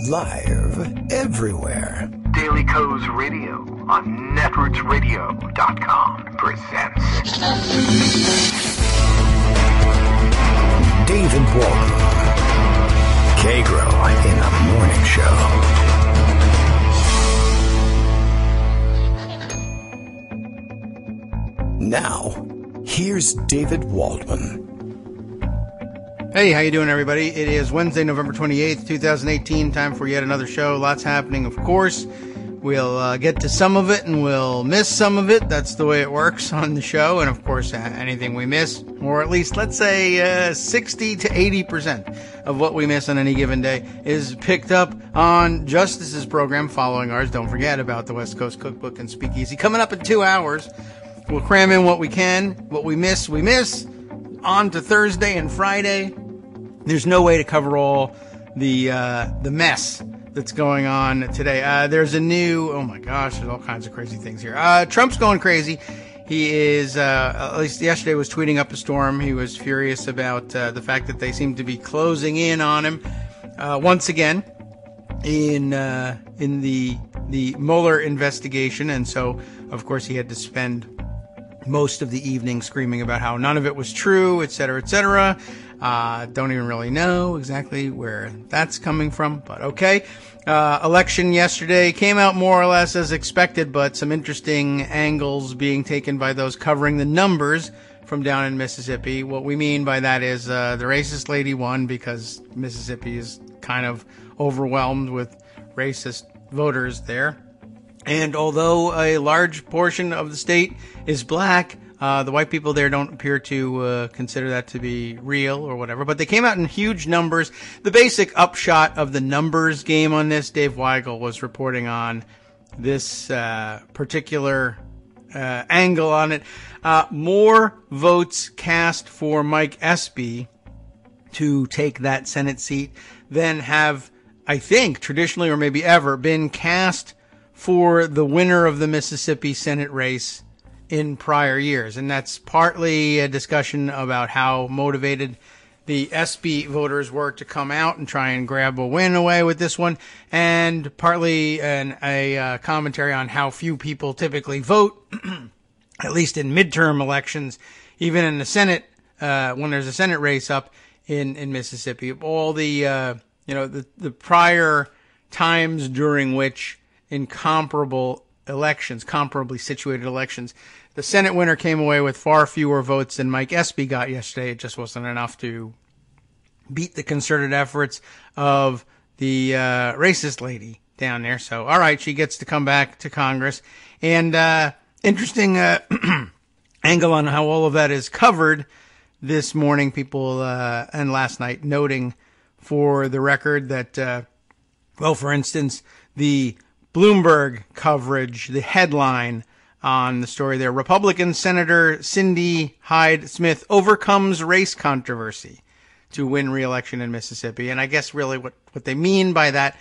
Live everywhere. Daily Co's Radio on netrootsradio.com presents David Waldron. Kagro in the Morning Show. Now, here's David Waldman. Hey, how you doing, everybody? It is Wednesday, November 28th, 2018. Time for yet another show. Lots happening, of course. We'll get to some of it, and we'll miss some of it. That's the way it works on the show. And, of course, anything we miss, or at least, let's say, 60 to 80% of what we miss on any given day is picked up on Justice's program following ours. Don't forget about the West Coast Cookbook and Speakeasy. Coming up in 2 hours, we'll cram in what we can. What we miss, we miss. On to Thursday and Friday. There's no way to cover all the mess that's going on today. There's a new, oh my gosh, there's all kinds of crazy things here. Trump's going crazy. He is, at least yesterday, was tweeting up a storm. He was furious about the fact that they seem to be closing in on him once again in the Mueller investigation, and so of course he had to spend most of the evening screaming about how none of it was true, et cetera, et cetera. Don't even really know exactly where that's coming from, but okay. Election yesterday came out more or less as expected, but some interesting angles being taken by those covering the numbers from down in Mississippi. What we mean by that is the racist lady won because Mississippi is kind of overwhelmed with racist voters there. And although a large portion of the state is black, the white people there don't appear to consider that to be real or whatever. But they came out in huge numbers. The basic upshot of the numbers game on this, Dave Weigel was reporting on this particular angle on it. More votes cast for Mike Espy to take that Senate seat than have, I think, traditionally or maybe ever been cast for the winner of the Mississippi Senate race in prior years. And that's partly a discussion about how motivated the Espy voters were to come out and try and grab a win away with this one, and partly a commentary on how few people typically vote, at least in midterm elections, even in the Senate, when there's a Senate race up in Mississippi. All the, the prior times during which in comparably situated elections, the Senate winner came away with far fewer votes than Mike Espy got yesterday. It just wasn't enough to beat the concerted efforts of the racist lady down there. So, all right, she gets to come back to Congress. And interesting angle on how all of that is covered this morning. People and last night noting for the record that, for instance, the Bloomberg coverage, the headline on the story there, Republican Senator Cindy Hyde-Smith overcomes race controversy to win re-election in Mississippi. And I guess really what they mean by that,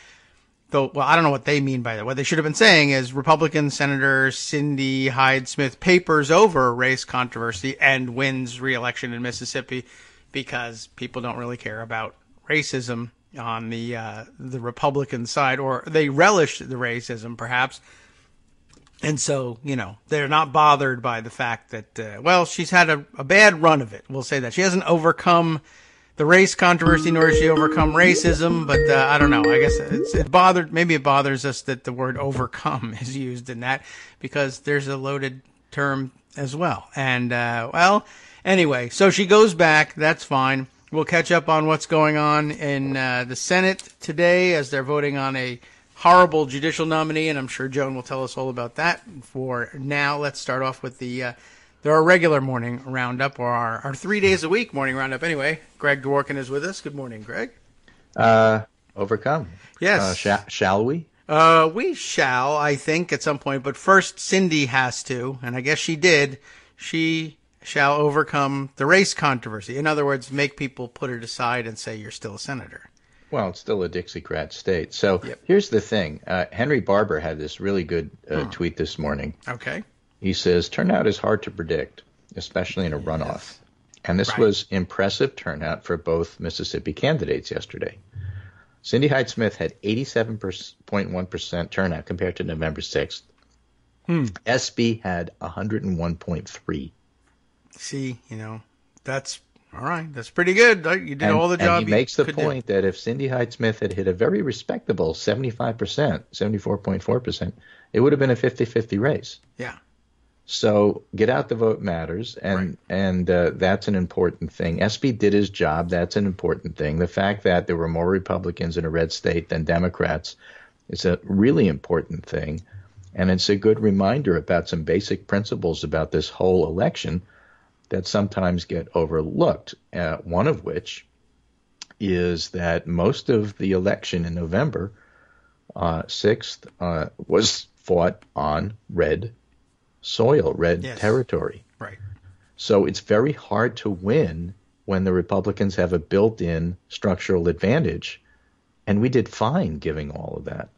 though, well, I don't know what they mean by that. What they should have been saying is Republican Senator Cindy Hyde-Smith papers over race controversy and wins re-election in Mississippi because people don't really care about racism on the Republican side, or they relish the racism, perhaps. And so, they're not bothered by the fact that, she's had a bad run of it. We'll say that. She hasn't overcome the race controversy, nor has she overcome racism, but I don't know. I guess it bothers us that the word overcome is used in that, because there's a loaded term as well. And, anyway, so she goes back. That's fine. We'll catch up on what's going on in the Senate today as they're voting on a horrible judicial nominee, and I'm sure Joan will tell us all about that. For now, let's start off with our regular morning roundup, or our 3 days a week morning roundup anyway. Greg Dworkin is with us. Good morning, Greg. Overcome. Yes. Shall we? We shall, I think, at some point. But first, Cindy has to, and I guess she did. She shall overcome the race controversy. In other words, make people put it aside and say you're still a senator. Well, it's still a Dixiecrat state. So Here's the thing. Henry Barber had this really good tweet this morning. Okay. He says, turnout is hard to predict, especially in a runoff. Yes. And this was impressive turnout for both Mississippi candidates yesterday. Cindy Hyde-Smith had 87.1% turnout compared to November 6th. SB had 101.3. See, that's all right. That's pretty good. You did all the job. And he makes the point that if Cindy Hyde-Smith had hit a very respectable 75%, 74.4%, it would have been a 50-50 race. Yeah. So get out the vote matters, and that's an important thing. SB did his job. That's an important thing. The fact that there were more Republicans in a red state than Democrats is a really important thing, and it's a good reminder about some basic principles about this whole election that sometimes get overlooked, one of which is that most of the election in November 6th was fought on red soil, red territory. Right. So it's very hard to win when the Republicans have a built-in structural advantage, and we did fine giving all of that.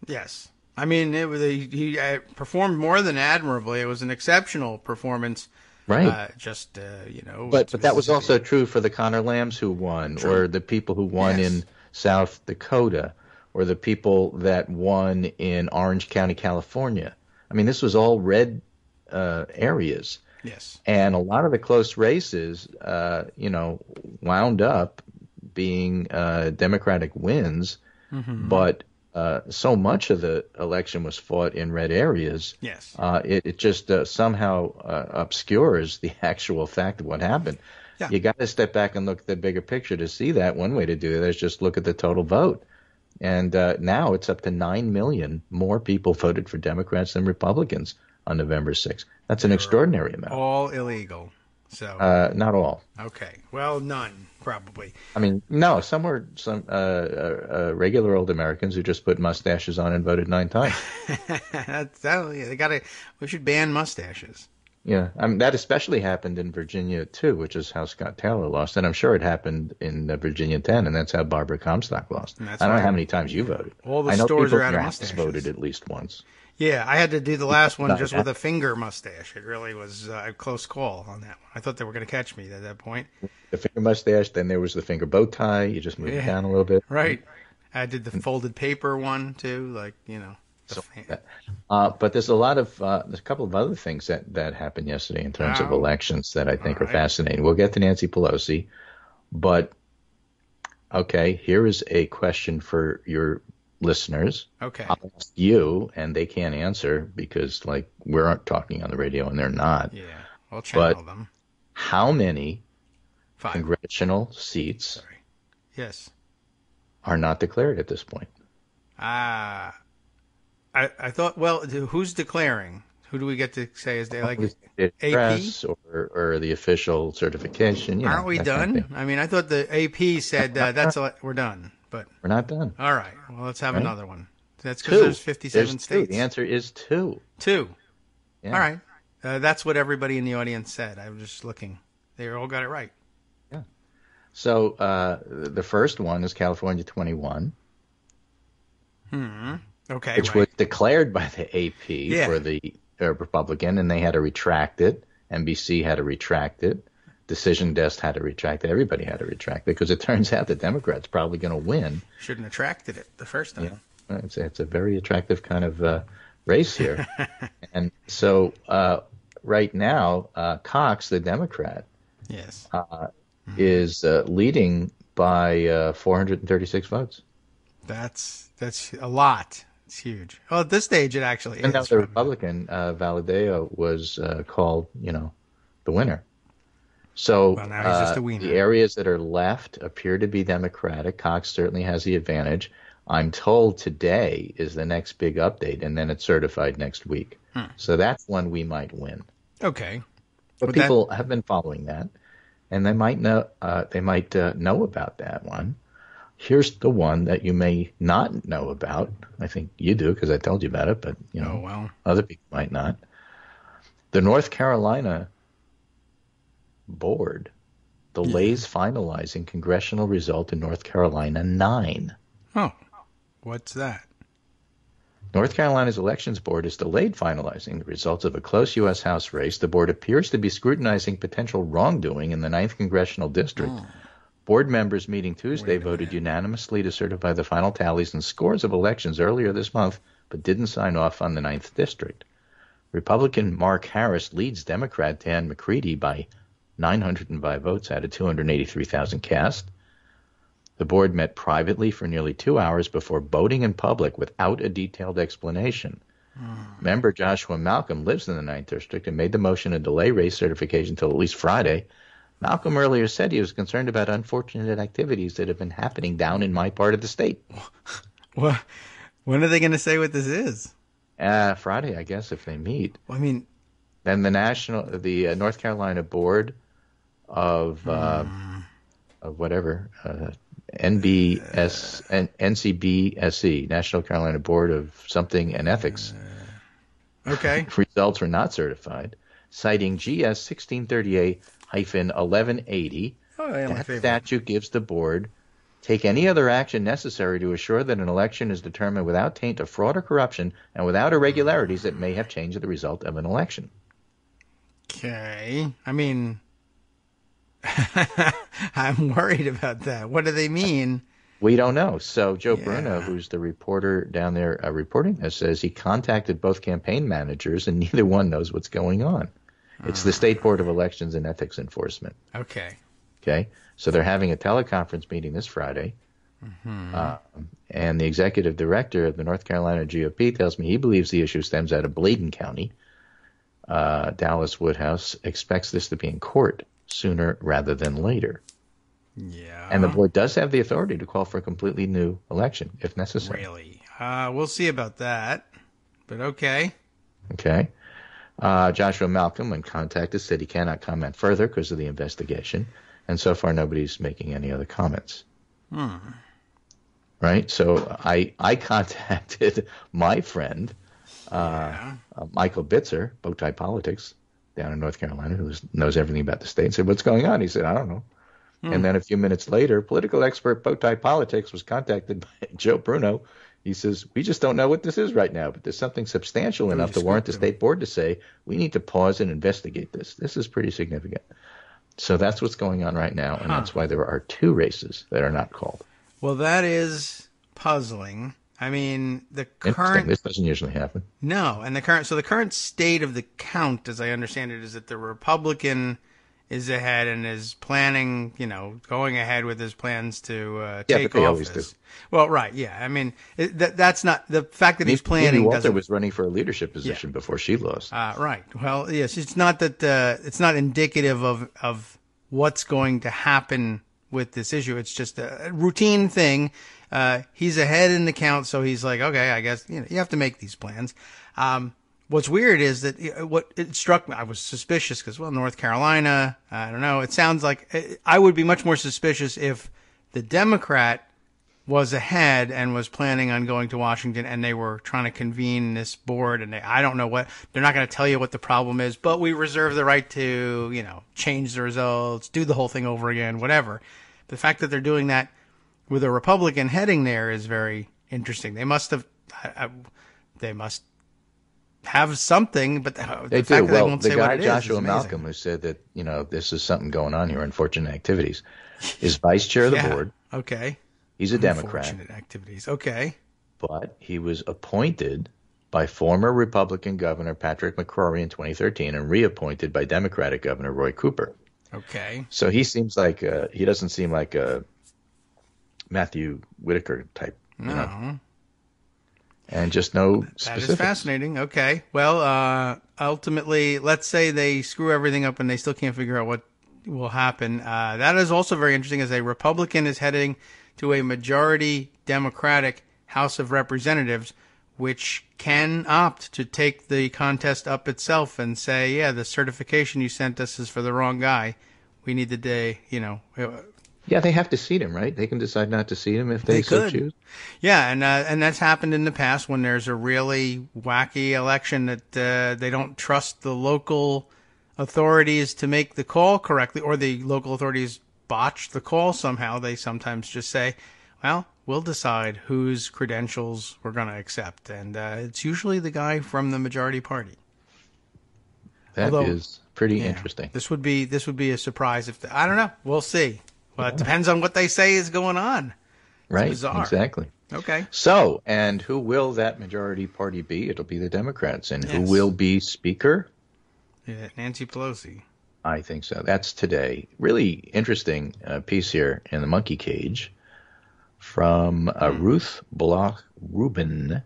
Yes. I mean, he performed more than admirably. It was an exceptional performance. Right. But that was also true for the Connor Lambs who won, or the people who won in South Dakota, or the people that won in Orange County, California. I mean, this was all red areas. Yes. And a lot of the close races, wound up being Democratic wins, but so much of the election was fought in red areas. Yes. It just somehow obscures the actual fact of what happened. Yeah. You got to step back and look at the bigger picture to see that. One way to do that is just look at the total vote. And now it's up to 9 million more people voted for Democrats than Republicans on November 6th. That's an extraordinary amount. All illegal. So not all. Okay. Well, none, probably. I mean, no, some were some regular old Americans who just put mustaches on and voted 9 times. We should ban mustaches. Yeah, I mean, that especially happened in Virginia, too, which is how Scott Taylor lost. And I'm sure it happened in Virginia 10, and that's how Barbara Comstock lost. I don't know how many times you voted. All the stores are out of mustaches. Voted at least once. Yeah, I had to do the last one just with a finger mustache. It really was a close call on that one. I thought they were going to catch me at that point. The finger mustache, then there was the finger bow tie. You just moved it down a little bit. Right. I did the folded paper one, too, but there's there's a couple of other things that happened yesterday in terms of elections that I think are fascinating. We'll get to Nancy Pelosi, but okay, here is a question for your listeners. Okay. I'll ask you, and they can't answer because we're talking on the radio and they're not. Yeah, I'll channel them. How many congressional seats are not declared at this point? I thought, well, who's declaring? Who do we get to say is they AP? Press or the official certification? Aren't we done? Kind of I mean, I thought the AP said we're done, but we're not done. All right. Well, let's have another one. That's because there's 57 states. The answer is 2. 2. Yeah. All right. That's what everybody in the audience said. I was just looking. They all got it right. Yeah. So the first one is California 21. Okay. Which was declared by the AP for the Republican, and they had to retract it. NBC had to retract it. Decision Desk had to retract it. Everybody had to retract it because it turns out the Democrats probably going to win. Shouldn't have retracted it the first time. Yeah. It's a very attractive kind of race here. And so right now, Cox, the Democrat, is leading by 436 votes. That's a lot. It's huge. Well, at this stage, it actually is. And now the Republican, Valadeo, was called, the winner. So now he's just a wiener. The areas that are left appear to be Democratic. Cox certainly has the advantage. I'm told today is the next big update, and then it's certified next week. So that's one we might win. Okay. But people have been following that, and they might know about that one. Here's the one that you may not know about. I think you do because I told you about it, but other people might not. The North Carolina board delays finalizing congressional result in North Carolina 9. Oh, what's that? North Carolina's elections board is delayed finalizing the results of a close U.S. House race. The board appears to be scrutinizing potential wrongdoing in the 9th congressional district Board members meeting Tuesday voted unanimously to certify the final tallies and scores of elections earlier this month, but didn't sign off on the 9th District. Republican Mark Harris leads Democrat Dan McCready by 905 votes out of 283,000 cast. The board met privately for nearly 2 hours before voting in public without a detailed explanation. Member Joshua Malcolm lives in the 9th District and made the motion to delay race certification until at least Friday. Malcolm earlier said he was concerned about unfortunate activities that have been happening down in my part of the state. Well, when are they going to say what this is? Friday, I guess, if they meet. Well, I mean, then the North Carolina Board of whatever, NCBSE, National Carolina Board of Something and Ethics. Okay. Results were not certified, citing GS 1638-1180. Oh, yeah, that statute gives the board take any other action necessary to assure that an election is determined without taint of fraud or corruption and without irregularities that may have changed the result of an election. Okay. I mean, I'm worried about that. What do they mean? We don't know. So Joe Bruno, who's the reporter down there reporting this, says he contacted both campaign managers and neither one knows what's going on. It's the State Board of Elections and Ethics Enforcement. Okay. So they're having a teleconference meeting this Friday. And the executive director of the North Carolina GOP tells me he believes the issue stems out of Bladen County. Dallas Woodhouse expects this to be in court sooner rather than later. Yeah. And the board does have the authority to call for a completely new election if necessary. Really? We'll see about that. But okay. Okay. Joshua Malcolm, when contacted, said he cannot comment further because of the investigation. And so far, nobody's making any other comments. Right? So I contacted my friend, Michael Bitzer, Bowtie Politics, down in North Carolina, who knows everything about the state, and said, what's going on? He said, I don't know. And then a few minutes later, political expert Bowtie Politics was contacted by Joe Bruno. He says, we just don't know what this is right now, but there's something substantial enough to warrant the state board to say, we need to pause and investigate this. This is pretty significant. So that's what's going on right now, and that's why there are 2 races that are not called. Well, that is puzzling. I mean, the current... This doesn't usually happen. No, and the current state of the count, as I understand it, is that the Republican is ahead and is planning, going ahead with his plans to take but they office. always do. Well, right, yeah. I mean, that's not the fact that he's planning. Amy Walter was running for a leadership position before she lost. Right. Well, yes, it's not that it's not indicative of what's going to happen with this issue. It's just a routine thing. He's ahead in the count, so he's like, okay, I guess you have to make these plans. What's weird is that what it struck me, I was suspicious because, North Carolina, I don't know. It sounds like I would be much more suspicious if the Democrat was ahead and was planning on going to Washington and they were trying to convene this board and I don't know what, they're not going to tell you what the problem is, but we reserve the right to, change the results, do the whole thing over again, whatever. The fact that they're doing that with a Republican heading there is very interesting. They must have something, but they do. Well, the guy Joshua Malcolm, who said that this is something going on here, unfortunate activities, is vice chair of the board. Okay, he's a Democrat. Unfortunate activities. Okay, but he was appointed by former Republican Governor Patrick McCrory in 2013 and reappointed by Democratic Governor Roy Cooper. Okay, so he seems like he doesn't seem like a Matthew Whitaker type. No. And just no specifics. That is fascinating. Okay. Well, ultimately, let's say they screw everything up and they still can't figure out what will happen. That is also very interesting as a Republican is heading to a majority Democratic House of Representatives, which can opt to take the contest up itself and say, yeah, the certification you sent us is for the wrong guy. We need the day, Yeah, they have to seat him, right? They can decide not to seat him if they so choose. Yeah, and that's happened in the past when there's a really wacky election that they don't trust the local authorities to make the call correctly, or the local authorities botch the call somehow. They sometimes just say, well, we'll decide whose credentials we're going to accept. And it's usually the guy from the majority party. That is pretty interesting. This would be a surprise if I don't know. We'll see. Well, it depends on what they say is going on. Right, bizarre. exactly. Okay. So, and who will that majority party be? It'll be the Democrats. And who Yes. will be Speaker? Yeah, Nancy Pelosi. I think so. That's today. Really interesting piece here in the Monkey Cage from Ruth Bloch Rubin,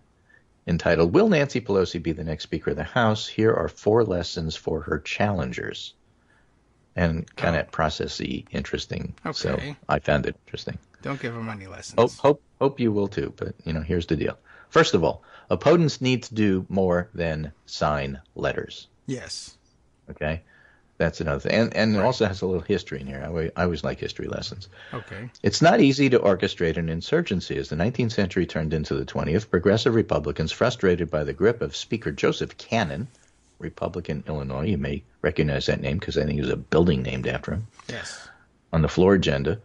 entitled, Will Nancy Pelosi be the next Speaker of the House? Here are 4 lessons for her challengers. And kind of processy, interesting. Okay. So I found it interesting. Don't give them any lessons. Hope you will too, but here's the deal. First of all, opponents need to do more than sign letters. Yes. Okay? That's another thing. And it also has a little history in here. I always like history lessons. Okay. It's not easy to orchestrate an insurgency. As the 19th century turned into the 20th, progressive Republicans, frustrated by the grip of Speaker Joseph Cannon, Republican Illinois, you may recognize that name because I think there's a building named after him, Yes. on the floor agenda,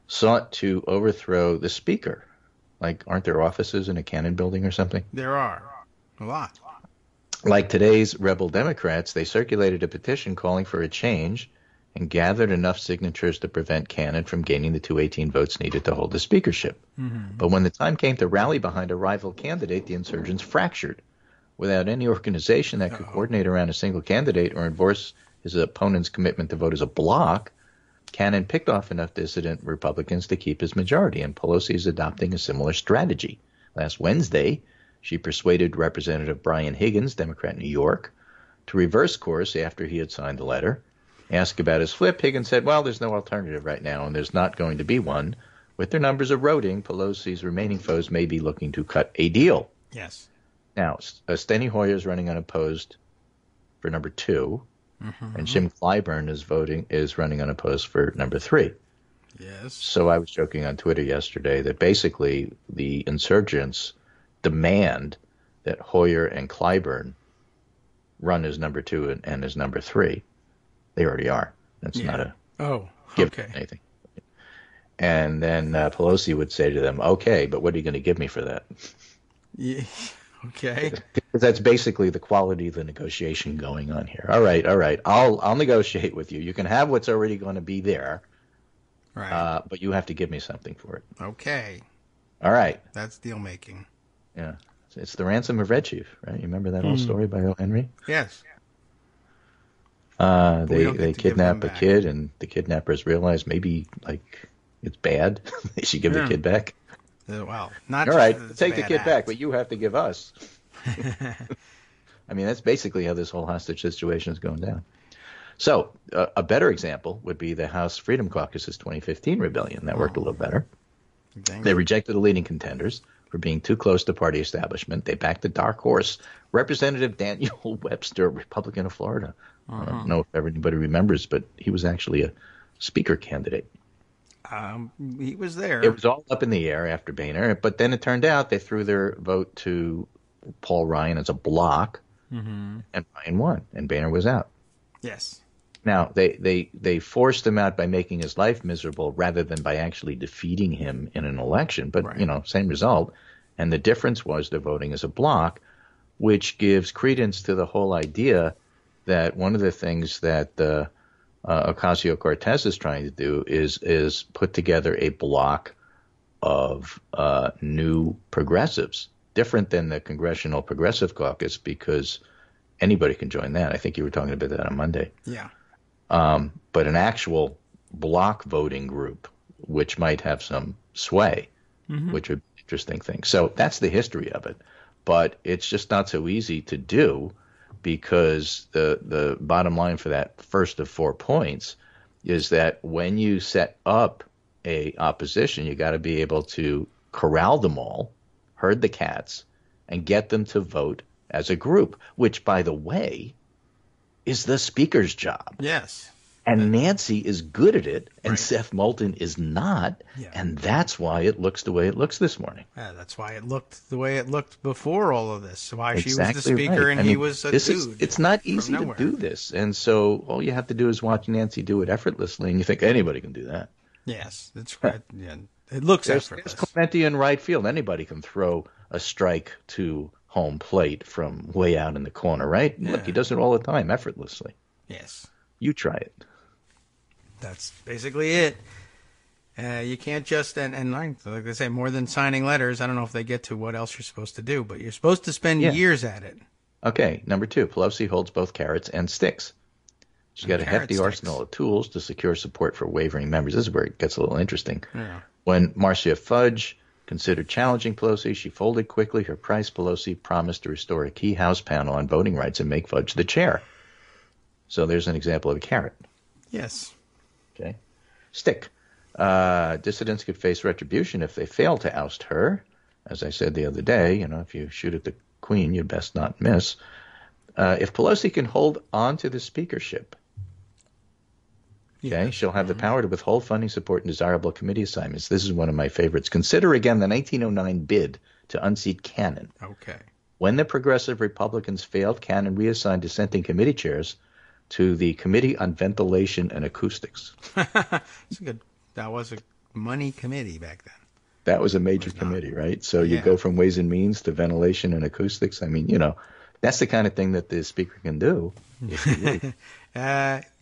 sought to overthrow the Speaker. Like, aren't there offices in a Cannon building or something? There are. A lot. Like today's rebel Democrats, they circulated a petition calling for a change and gathered enough signatures to prevent Cannon from gaining the 218 votes needed to hold the speakership. Mm-hmm. But when the time came to rally behind a rival candidate, the insurgents fractured. Without any organization that could coordinate around a single candidate or enforce his opponent's commitment to vote as a bloc, Cannon picked off enough dissident Republicans to keep his majority, and Pelosi is adopting a similar strategy. Last Wednesday, she persuaded Representative Brian Higgins, Democrat New York, to reverse course after he had signed the letter. Asked about his flip, Higgins said, well, there's no alternative right now, and there's not going to be one. With their numbers eroding, Pelosi's remaining foes may be looking to cut a deal. Yes. Now, Steny Hoyer is running unopposed for number 2, and Jim Clyburn is running unopposed for number 3. Yes. So I was joking on Twitter yesterday that basically the insurgents demand that Hoyer and Clyburn run as number 2 and as number 3. They already are. That's not a give anything. And then Pelosi would say to them, okay, but what are you going to give me for that? Yeah. Okay. Because that's basically the quality of the negotiation going on here. All right. I'll negotiate with you. You can have what's already going to be there, Right. but you have to give me something for it. Okay. All right. That's deal making. Yeah. It's the ransom of Red Chief, right? You remember that old story by O. Henry? Yes. They kidnap a kid, and the kidnappers realize maybe it's bad. They should give the kid back. Well, not all right. just Take the kid back, but you have to give us. I mean, that's basically how this whole hostage situation is going down. So a better example would be the House Freedom Caucus's 2015 rebellion. That worked a little better. They rejected the leading contenders for being too close to party establishment. They backed the dark horse, Representative Daniel Webster, Republican of Florida. I don't know if everybody remembers, but he was actually a speaker candidate. He was there. It was all up in the air after Boehner, but then it turned out they threw their vote to Paul Ryan as a block, and Ryan won, and Boehner was out. Yes. Now, they forced him out by making his life miserable rather than by actually defeating him in an election. But, same result. And the difference was they're voting as a block, which gives credence to the whole idea that one of the things that Ocasio-Cortez is trying to do is put together a block of new progressives, different than the Congressional Progressive Caucus, because anybody can join that. I think you were talking about that on Monday. Yeah. But an actual block voting group, which might have some sway, which would be an interesting thing. So that's the history of it. But it's just not so easy to do, because the bottom line for that first of 4 points is that when you set up a opposition, you got to be able to corral them all, herd the cats, and get them to vote as a group, which, by the way, is the speaker's job. Yes. And Nancy is good at it, and Seth Moulton is not, and that's why it looks the way it looks this morning. Yeah, that's why it looked the way it looked before all of this. Why exactly she was the speaker and he was a dude. It's not easy to do this, and so all you have to do is watch Nancy do it effortlessly, and you think anybody can do that. Yes, that's right. Yeah, it looks effortless. There's Clemente in right field. Anybody can throw a strike to home plate from way out in the corner, right? Yeah. Look, he does it all the time, effortlessly. Yes. You try it. That's basically it. You can't just, and like they say, more than signing letters, I don't know if they get to what else you're supposed to do, but you're supposed to spend years at it. Okay, number 2, Pelosi holds both carrots and sticks. She's got a hefty arsenal of tools to secure support for wavering members. This is where it gets a little interesting. Yeah. When Marcia Fudge considered challenging Pelosi, she folded quickly her price. Pelosi promised to restore a key House panel on voting rights and make Fudge the chair. So there's an example of a carrot. Yes. Okay. Stick. Dissidents could face retribution if they fail to oust her. As I said the other day, if you shoot at the Queen, you best not miss. If Pelosi can hold on to the speakership, okay, she'll have the power to withhold funding, support, and desirable committee assignments. This is one of my favorites. Consider again the 1909 bid to unseat Cannon. Okay. When the progressive Republicans failed, Cannon reassigned dissenting committee chairs to the Committee on Ventilation and Acoustics. That's good. That was a money committee back then. That was a major committee, right? So you go from Ways and Means to Ventilation and Acoustics. I mean, that's the kind of thing that the speaker can do.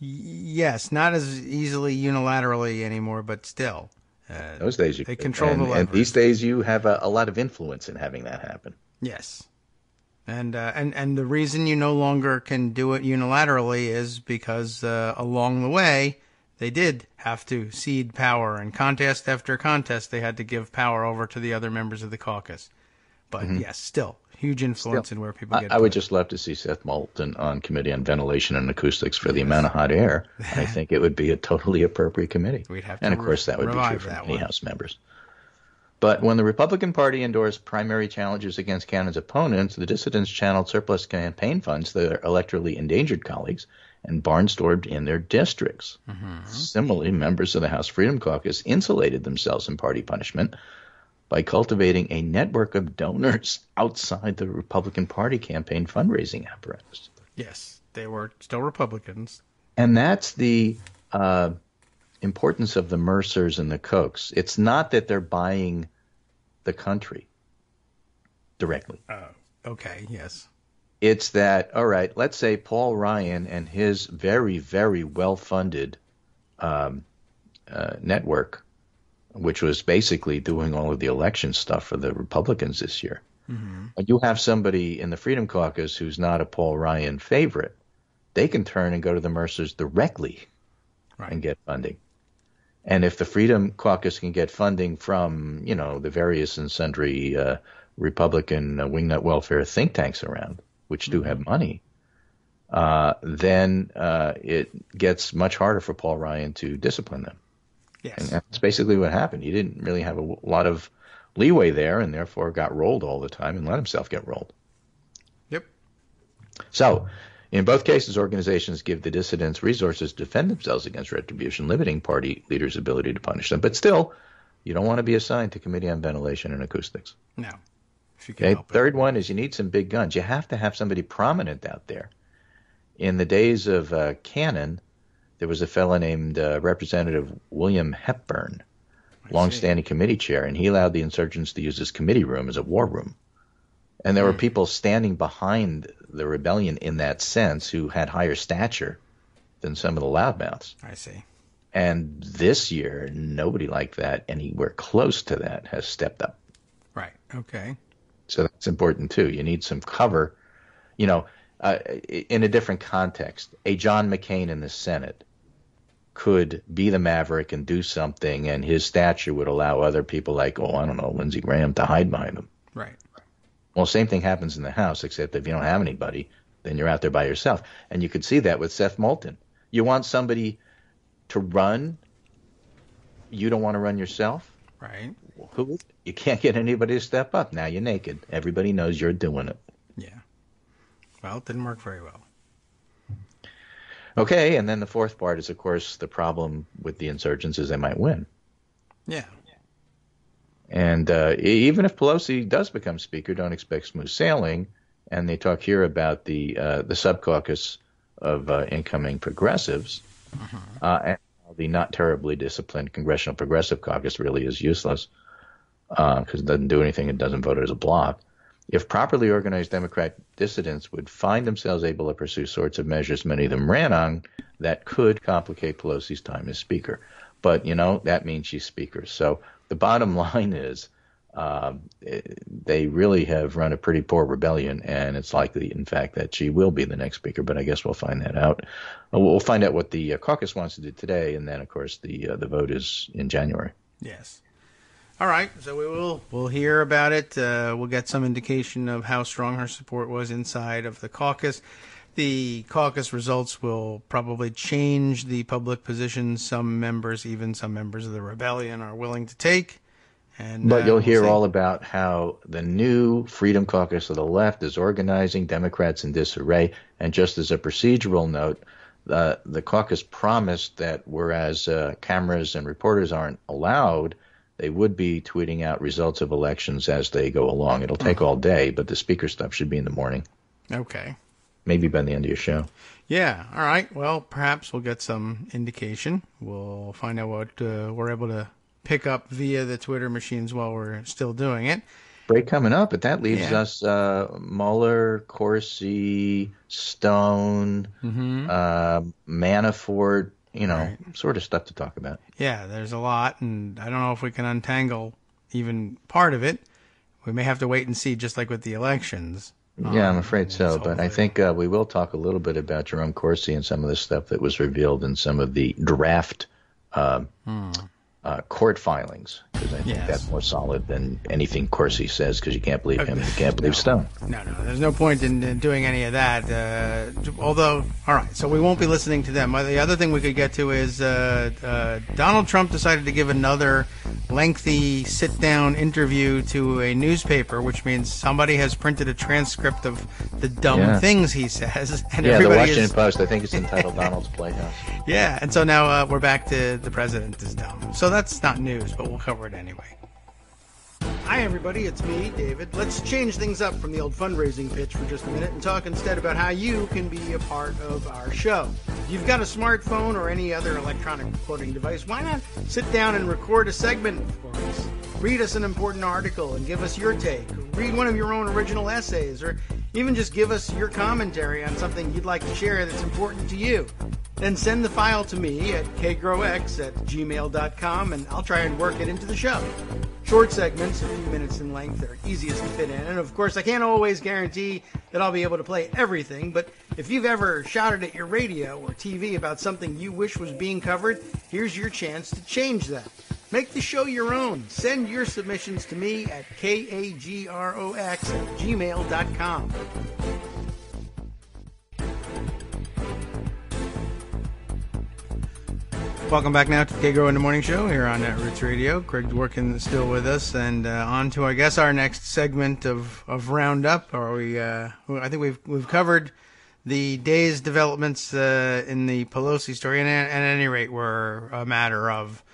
Yes, not as easily unilaterally anymore, but still. Those days they control the leverage. And these days you have a lot of influence in having that happen. Yes. And the reason you no longer can do it unilaterally is because along the way they did have to cede power, and contest after contest they had to give power over to the other members of the caucus. But yes, still huge influence in where people get. I would just love to see Seth Moulton on Committee on Ventilation and Acoustics for the amount of hot air. I think it would be a totally appropriate committee. We'd have to and of course that would be true for many House members. But when the Republican Party endorsed primary challenges against Cannon's opponents, the dissidents channeled surplus campaign funds to their electorally endangered colleagues and barnstormed in their districts. Similarly, members of the House Freedom Caucus insulated themselves from party punishment by cultivating a network of donors outside the Republican Party campaign fundraising apparatus. Yes, they were still Republicans. And that's the importance of the Mercers and the Kochs. It's not that they're buying the country directly. Okay, yes. It's that, all right, let's say Paul Ryan and his very, very well-funded network, which was basically doing all of the election stuff for the Republicans this year. When you have somebody in the Freedom Caucus who's not a Paul Ryan favorite, they can turn and go to the Mercers directly and get funding. And if the Freedom Caucus can get funding from, the various and sundry Republican wingnut welfare think tanks around, which do have money, then it gets much harder for Paul Ryan to discipline them. Yes. And that's basically what happened. He didn't really have a lot of leeway there and therefore got rolled all the time and let himself get rolled. Yep. So in both cases, organizations give the dissidents resources to defend themselves against retribution, limiting party leaders' ability to punish them. But still, you don't want to be assigned to Committee on Ventilation and Acoustics. No. If you can help it. Third one is you need some big guns. You have to have somebody prominent out there. In the days of Cannon, there was a fellow named Representative William Hepburn, long-standing committee chair, and he allowed the insurgents to use his committee room as a war room. And there were people standing behind the rebellion in that sense who had higher stature than some of the loudmouths. I see. And this year, nobody like that, anywhere close to that, has stepped up. Right. Okay. So that's important, too. You need some cover, in a different context. A John McCain in the Senate could be the maverick and do something, and his stature would allow other people like, Lindsey Graham to hide behind him. Right. Well, same thing happens in the House, except if you don't have anybody, then you're out there by yourself. And you could see that with Seth Moulton. You want somebody to run, you don't want to run yourself. Right. Who? You can't get anybody to step up. Now you're naked. Everybody knows you're doing it. Yeah. Well, it didn't work very well. Okay, and then the fourth part is, of course, the problem with the insurgents is they might win. Yeah. And even if Pelosi does become Speaker, don't expect smooth sailing. And they talk here about the subcaucus of incoming progressives. And the not terribly disciplined Congressional Progressive Caucus really is useless because it doesn't do anything. It doesn't vote as a bloc. If properly organized Democrat dissidents would find themselves able to pursue sorts of measures many of them ran on that could complicate Pelosi's time as Speaker. But, that means she's Speaker. So the bottom line is they really have run a pretty poor rebellion, and it's likely, in fact, that she will be the next Speaker. But I guess we'll find that out. We'll find out what the caucus wants to do today, and then, of course, the vote is in January. Yes. All right, so we'll hear about it. We'll get some indication of how strong her support was inside of the caucus. The caucus results will probably change the public position some members of the rebellion, are willing to take. But you'll hear all about how the new Freedom Caucus of the left is organizing, Democrats in disarray. And just as a procedural note, the caucus promised that whereas cameras and reporters aren't allowed, they would be tweeting out results of elections as they go along. It'll take all day, but the speaker stuff should be in the morning. Okay. Maybe by the end of your show. Yeah. All right. Well, perhaps we'll get some indication. We'll find out what we're able to pick up via the Twitter machines while we're still doing it. Break coming up, but that leaves us Mueller, Corsi, Stone, Manafort, right. Sort of stuff to talk about. Yeah, there's a lot, and I don't know if we can untangle even part of it. We may have to wait and see, just like with the elections. Yeah, I'm afraid so, but I think we will talk a little bit about Jerome Corsi and some of the stuff that was revealed in some of the draft court filings, because I think that's more solid than anything Corsi says, because you can't believe him and you can't believe Stone. No, there's no point in doing any of that. Although, all right, so we won't be listening to them. The other thing we could get to is Donald Trump decided to give another lengthy sit-down interview to a newspaper, which means somebody has printed a transcript of the dumb things he says. And the Washington Post, I think it's entitled Donald's Playhouse. Yeah, and so now we're back to the president is dumb. So that's not news, but we'll cover it anyway. Hi, everybody. It's me, David. Let's change things up from the old fundraising pitch for just a minute and talk instead about how you can be a part of our show. If you've got a smartphone or any other electronic recording device, why not sit down and record a segment for us? Read us an important article and give us your take. Read one of your own original essays, or even just give us your commentary on something you'd like to share that's important to you. Then send the file to me at kagrox@gmail.com, and I'll try and work it into the show. Short segments, a few minutes in length, are easiest to fit in. And of course, I can't always guarantee that I'll be able to play everything, but if you've ever shouted at your radio or TV about something you wish was being covered, here's your chance to change that. Make the show your own. Send your submissions to me at kagrox@gmail.com. Welcome back now to Kagro in the Morning Show here on Roots Radio. Craig's working still with us, and on to, I guess, our next segment of Roundup. Or I think we've covered the day's developments in the Pelosi story, and at any rate, we're a matter of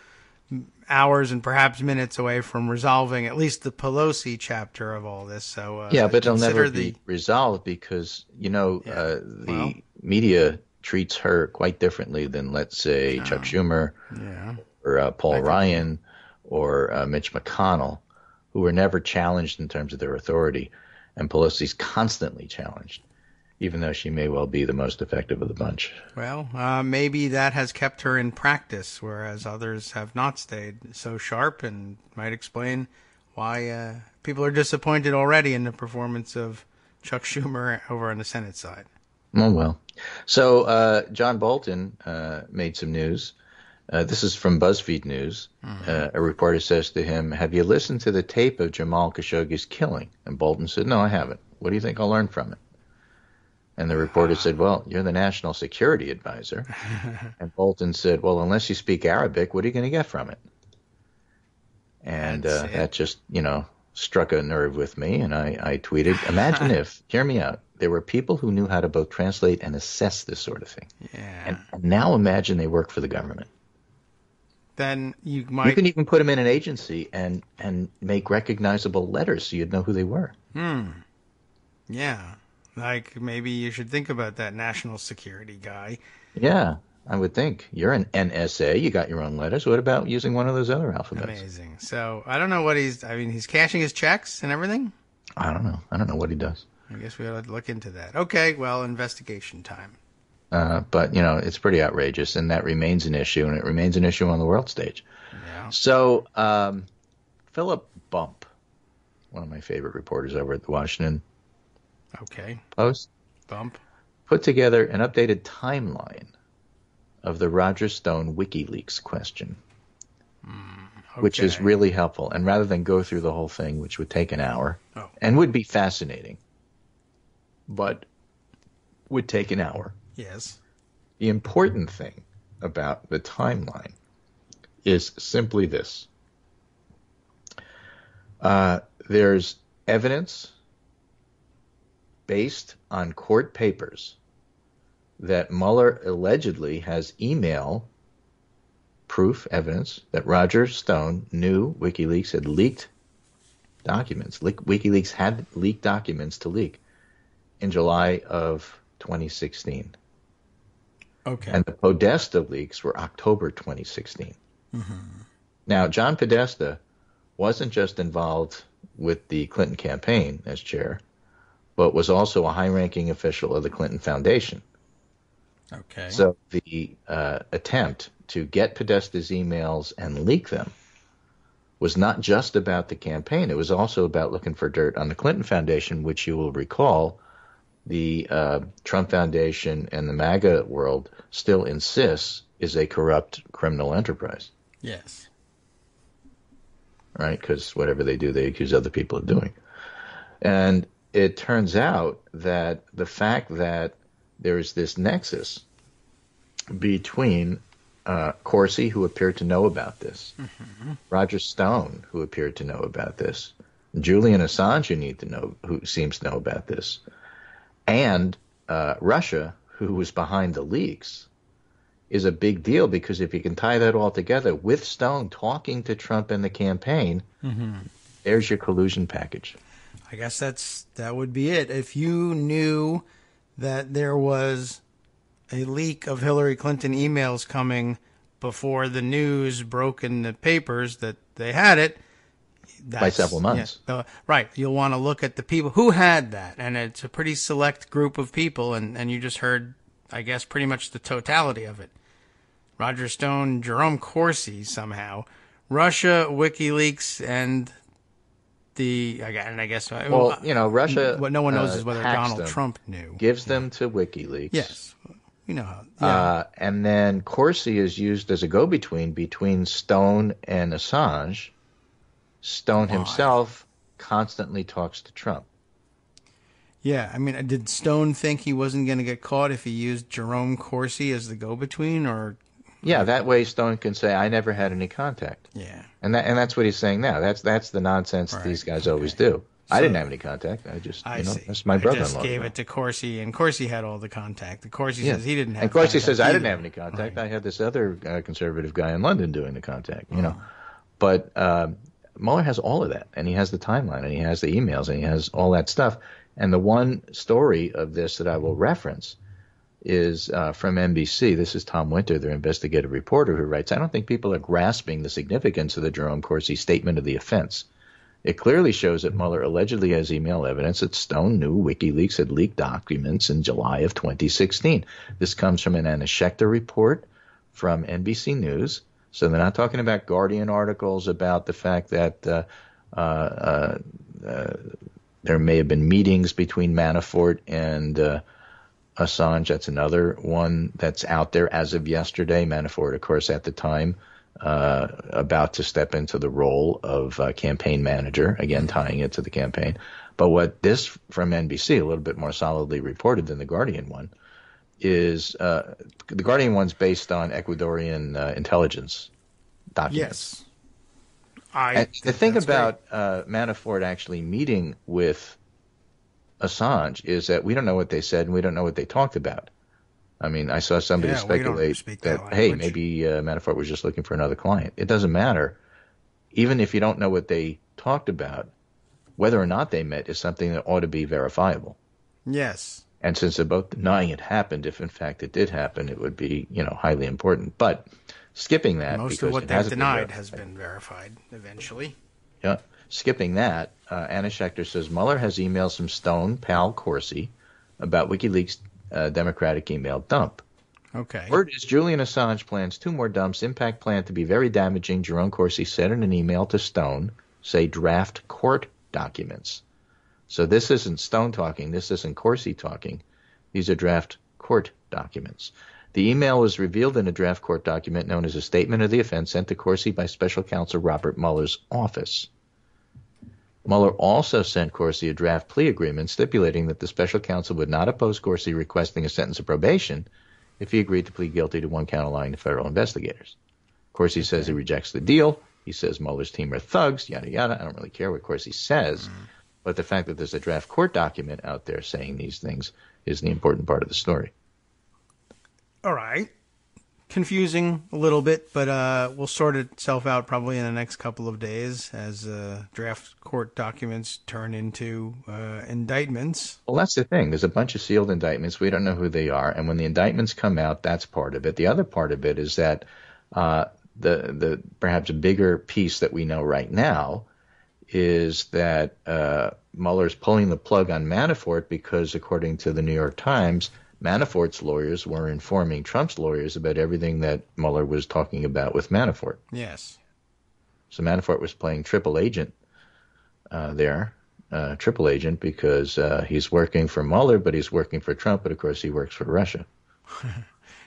hours and perhaps minutes away from resolving at least the Pelosi chapter of all this. So but it'll never be resolved because the media treats her quite differently than, let's say, Chuck Schumer or Paul Ryan or Mitch McConnell, who were never challenged in terms of their authority. And Pelosi's constantly challenged, even though she may well be the most effective of the bunch. Well, maybe that has kept her in practice, whereas others have not stayed so sharp, and might explain why people are disappointed already in the performance of Chuck Schumer over on the Senate side. Oh, well. So John Bolton made some news. This is from BuzzFeed News. A reporter says to him, "Have you listened to the tape of Jamal Khashoggi's killing?" And Bolton said, "No, I haven't. What do you think I'll learn from it?" And the reporter said, "Well, you're the national security advisor." And Bolton said, "Well, unless you speak Arabic, what are you going to get from it?" And that just, struck a nerve with me. And I tweeted, "Imagine if, hear me out, there were people who knew how to both translate and assess this sort of thing. And now imagine they work for the government. Then you can even put them in an agency and make recognizable letters so you'd know who they were." Yeah. Like, maybe you should think about that national security guy. Yeah, I would think. You're an NSA. You got your own letters. What about using one of those other alphabets? Amazing. So, I don't know what he's cashing his checks and everything? I don't know. I don't know what he does. I guess we ought to look into that. Okay, well, investigation time. But, it's pretty outrageous, and that remains an issue, and it remains an issue on the world stage. Yeah. So Philip Bump, one of my favorite reporters over at the Washington Post, Bump, put together an updated timeline of the Roger Stone WikiLeaks question, which is really helpful. And rather than go through the whole thing, which would take an hour, and would be fascinating, but would take an hour. Yes. The important thing about the timeline is simply this. There's evidence based on court papers that Mueller allegedly has email proof, evidence, that Roger Stone knew WikiLeaks had leaked documents. WikiLeaks had leaked documents to leak in July of 2016. Okay. And the Podesta leaks were October 2016. Mm-hmm. Now, John Podesta wasn't just involved with the Clinton campaign as chair, but was also a high-ranking official of the Clinton Foundation. Okay. So the attempt to get Podesta's emails and leak them was not just about the campaign. It was also about looking for dirt on the Clinton Foundation, which you will recall the Trump Foundation and the MAGA world still insists is a corrupt criminal enterprise. Yes. Right? Because whatever they do, they accuse other people of doing. And it turns out that the fact that there is this nexus between Corsi, who appeared to know about this, Roger Stone, who appeared to know about this, Julian Assange, who seems to know about this, and Russia, who was behind the leaks, is a big deal, because if you can tie that all together with Stone talking to Trump in the campaign, there's your collusion package. I guess that would be it. If you knew that there was a leak of Hillary Clinton emails coming before the news broke in the papers that they had it, by several months. Yeah, right. You'll want to look at the people who had that, and it's a pretty select group of people, and you just heard, I guess, pretty much the totality of it. Roger Stone, Jerome Corsi somehow, Russia, WikiLeaks, and I guess. Well, Russia. What no one knows is whether Donald them, Trump knew. Gives them to WikiLeaks. Yes. How. Yeah. And then Corsi is used as a go-between between Stone and Assange. Stone himself constantly talks to Trump. Yeah, I mean, did Stone think he wasn't going to get caught if he used Jerome Corsi as the go-between, or? Yeah, that way Stone can say, "I never had any contact." Yeah, and that's what he's saying now. That's the nonsense that these guys always do. So, I didn't have any contact. I just, that's my brother-in-law. I just gave it to Corsi, and Corsi had all the contact. And Corsi says he didn't have. And Corsi says, "I didn't have any contact. Right. I had this other conservative guy in London doing the contact." But Mueller has all of that, and he has the timeline, and he has the emails, and he has all that stuff. And the one story of this that I will reference is from NBC. This is Tom Winter, their investigative reporter, who writes, "I don't think people are grasping the significance of the Jerome Corsi statement of the offense. It clearly shows that Mueller allegedly has email evidence that Stone knew WikiLeaks had leaked documents in July of 2016. This comes from an Anna Schechter report from NBC News. So they're not talking about Guardian articles about the fact that there may have been meetings between Manafort and Assange. That's another one that's out there as of yesterday. Manafort, of course, at the time, about to step into the role of campaign manager, again tying it to the campaign. But what this from NBC, a little bit more solidly reported than the Guardian one, is the Guardian one's based on Ecuadorian intelligence documents. Yes. The thing about Manafort actually meeting with Assange is that we don't know what they said and we don't know what they talked about. I mean, I saw somebody speculate that, hey, maybe Manafort was just looking for another client. It doesn't matter. Even if you don't know what they talked about, whether or not they met is something that ought to be verifiable. Yes. And since they're both denying it happened, if in fact it did happen, it would be, highly important. But skipping that, most of what they've denied has been verified eventually. Yeah. Skipping that, Anna Schechter says Mueller has emails from Stone, pal Corsi, about WikiLeaks Democratic email dump. Okay. Word is Julian Assange plans 2 more dumps. Impact plan to be very damaging. Jerome Corsi said in an email to Stone, say draft court documents. So this isn't Stone talking. This isn't Corsi talking. These are draft court documents. The email was revealed in a draft court document known as a statement of the offense sent to Corsi by special counsel Robert Mueller's office. Mueller also sent Corsi a draft plea agreement stipulating that the special counsel would not oppose Corsi requesting a sentence of probation if he agreed to plead guilty to 1 count of lying to federal investigators. Corsi says he rejects the deal. He says Mueller's team are thugs, yada, yada. I don't really care what Corsi says, but the fact that there's a draft court document out there saying these things is the important part of the story. All right. Confusing a little bit, but will sort itself out probably in the next couple of days as draft court documents turn into indictments. Well, that's the thing. There's a bunch of sealed indictments. We don't know who they are. And when the indictments come out, that's part of it. The other part of it is that the perhaps a bigger piece that we know right now is that Mueller's pulling the plug on Manafort because, according to the New York Times, Manafort's lawyers were informing Trump's lawyers about everything that Mueller was talking about with Manafort. Yes. So Manafort was playing triple agent triple agent because he's working for Mueller, but he's working for Trump, but of course he works for Russia.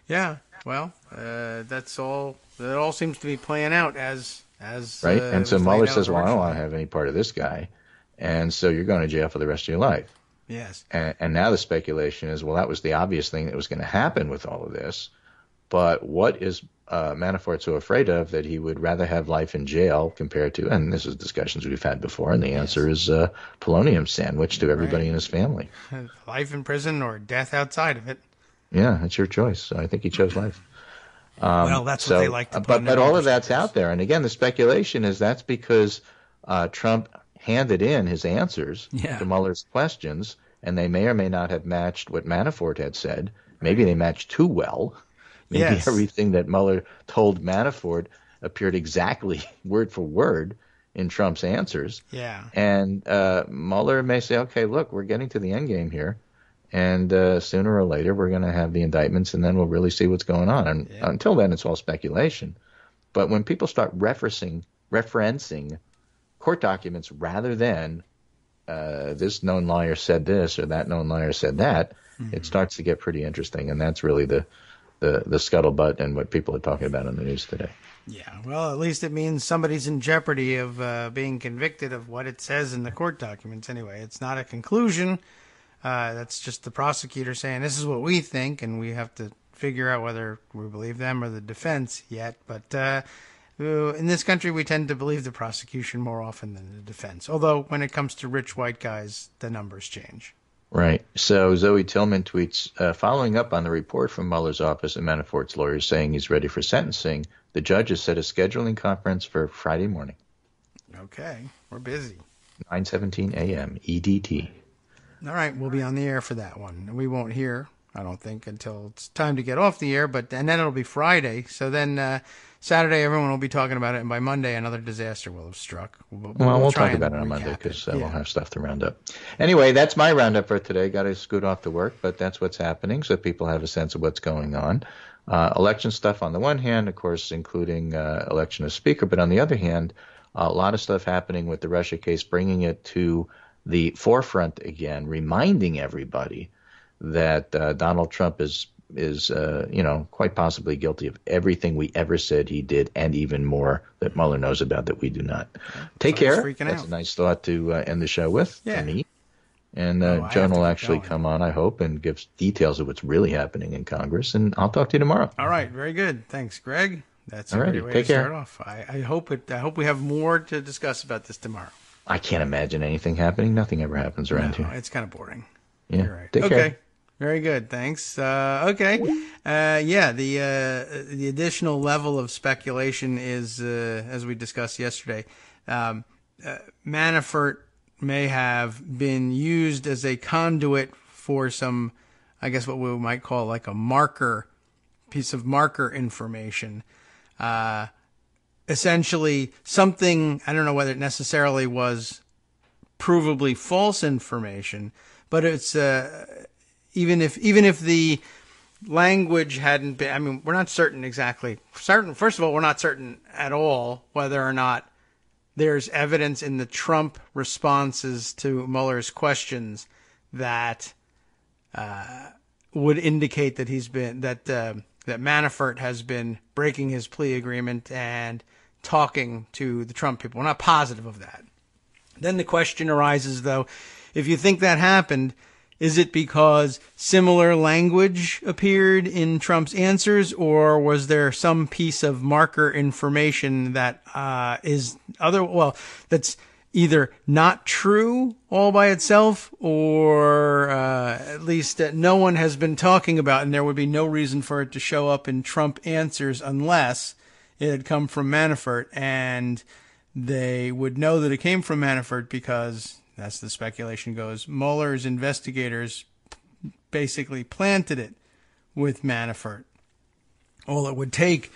Yeah, well, that all seems to be playing out as right. And so Mueller says, well, I don't want to have any part of this guy. And so you're going to jail for the rest of your life. Yes. And now the speculation is, well, that was the obvious thing that was going to happen with all of this. But what is Manafort so afraid of that he would rather have life in jail compared to, and this is discussions we've had before, and the answer is polonium sandwich to everybody in his family. Life in prison or death outside of it. Yeah, it's your choice. So I think he chose life. Well, that's what they like to put but all of that's out there. And again, the speculation is that's because Trump handed in his answers to Mueller's questions, and they may or may not have matched what Manafort had said. Maybe they matched too well. Maybe everything that Mueller told Manafort appeared exactly word for word in Trump's answers. Yeah. And Mueller may say, okay, look, we're getting to the end game here, and sooner or later we're going to have the indictments, and then we'll really see what's going on. And until then, it's all speculation. But when people start referencing court documents rather than this known liar said this or that known liar said that, it starts to get pretty interesting. And that's really the scuttlebutt and what people are talking about in the news today. Yeah, well, at least it means somebody's in jeopardy of being convicted of what it says in the court documents anyway. It's not a conclusion. That's just the prosecutor saying this is what we think, and we have to figure out whether we believe them or the defense yet. But in this country, we tend to believe the prosecution more often than the defense. Although when it comes to rich white guys, the numbers change. Right. So Zoe Tillman tweets, following up on the report from Mueller's office and Manafort's lawyers saying he's ready for sentencing, the judge has set a scheduling conference for Friday morning. Okay. We're busy. 9:17 a.m. EDT. All right. We'll be on the air for that one. We won't hear, I don't think, until it's time to get off the air. And then it'll be Friday. So then Saturday, everyone will be talking about it. And by Monday, another disaster will have struck. We'll talk about it on Monday because we'll have stuff to round up. Anyway, that's my roundup for today. Got to scoot off to work, but that's what's happening so people have a sense of what's going on. Election stuff on the one hand, of course, including election of speaker. But on the other hand, a lot of stuff happening with the Russia case, bringing it to the forefront again, reminding everybody that Donald Trump is quite possibly guilty of everything we ever said he did, and even more that Mueller knows about that we do not. Take care. That's a nice thought to end the show with for me. And Joan will actually come on, I hope, and give details of what's really happening in Congress. And I'll talk to you tomorrow. All right, very good. Thanks, Greg. That's a great way to start off. I hope we have more to discuss about this tomorrow. I can't imagine anything happening. Nothing ever happens around here. It's kind of boring. Yeah. You're right. Take care. Very good. Thanks. The additional level of speculation is, as we discussed yesterday, Manafort may have been used as a conduit for some, I guess what we might call like a piece of marker information. Essentially something, I don't know whether it necessarily was provably false information, but it's, even if the language hadn't been, I mean, we're not certain exactly. First of all, we're not certain at all whether or not there's evidence in the Trump responses to Mueller's questions that would indicate that that Manafort has been breaking his plea agreement and talking to the Trump people. We're not positive of that. Then the question arises, though, if you think that happened, is it because similar language appeared in Trump's answers, or was there some piece of marker information that that's either not true all by itself, or at least no one has been talking about, and there would be no reason for it to show up in Trump answers unless it had come from Manafort, and they would know that it came from Manafort because, as the speculation goes, Mueller's investigators basically planted it with Manafort. All it would take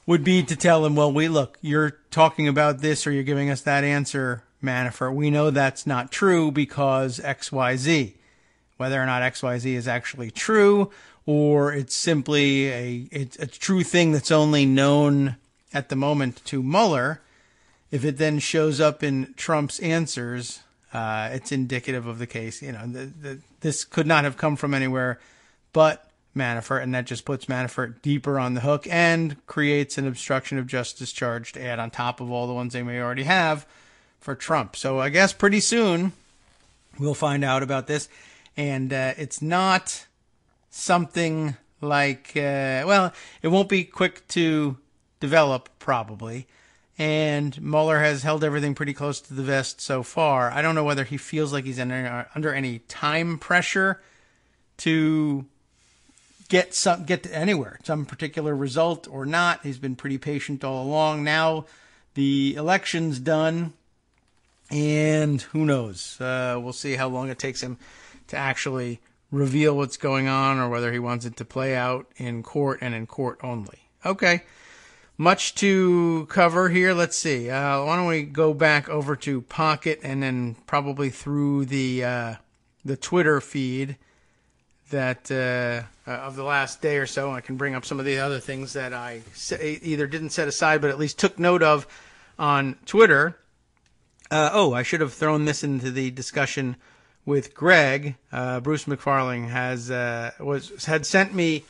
would be to tell him, well, look, you're talking about this or you're giving us that answer, Manafort. We know that's not true because XYZ. Whether or not XYZ is actually true or it's simply a true thing that's only known at the moment to Mueller, if it then shows up in Trump's answers, it's indicative of the case. This could not have come from anywhere but Manafort, and that just puts Manafort deeper on the hook and creates an obstruction of justice charge to add on top of all the ones they may already have for Trump. So I guess pretty soon we'll find out about this, and it's not something like, it won't be quick to develop probably. And Mueller has held everything pretty close to the vest so far. I don't know whether he feels like he's under any time pressure to get to anywhere, some particular result or not. He's been pretty patient all along. Now the election's done, and who knows? We'll see how long it takes him to actually reveal what's going on, or whether he wants it to play out in court and in court only. Okay. Much to cover here. Let's see. Why don't we go back over to Pocket and then probably through the Twitter feed that of the last day or so. I can bring up some of the other things that I either didn't set aside, but at least took note of on Twitter. I should have thrown this into the discussion with Greg. Bruce McFarling had sent me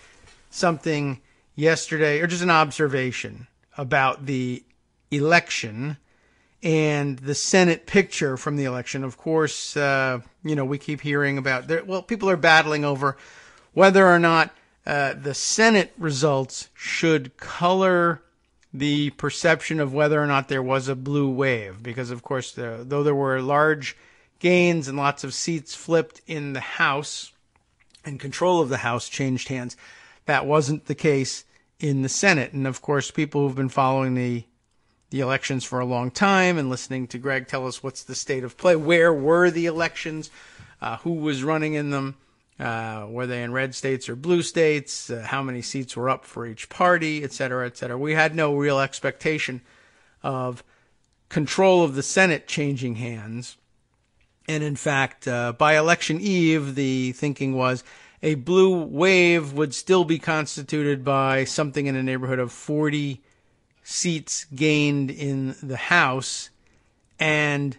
something yesterday, or just an observation about the election and the Senate picture from the election. Of course, we keep hearing about people are battling over whether or not the Senate results should color the perception of whether or not there was a blue wave, because of course, though there were large gains and lots of seats flipped in the House and control of the House changed hands, that wasn't the case in the Senate. And of course, people who've been following the elections for a long time and listening to Greg tell us what's the state of play, where were the elections, who was running in them, were they in red states or blue states, how many seats were up for each party, et cetera, et cetera. We had no real expectation of control of the Senate changing hands. And in fact, by election eve, the thinking was a blue wave would still be constituted by something in the neighborhood of 40 seats gained in the House, and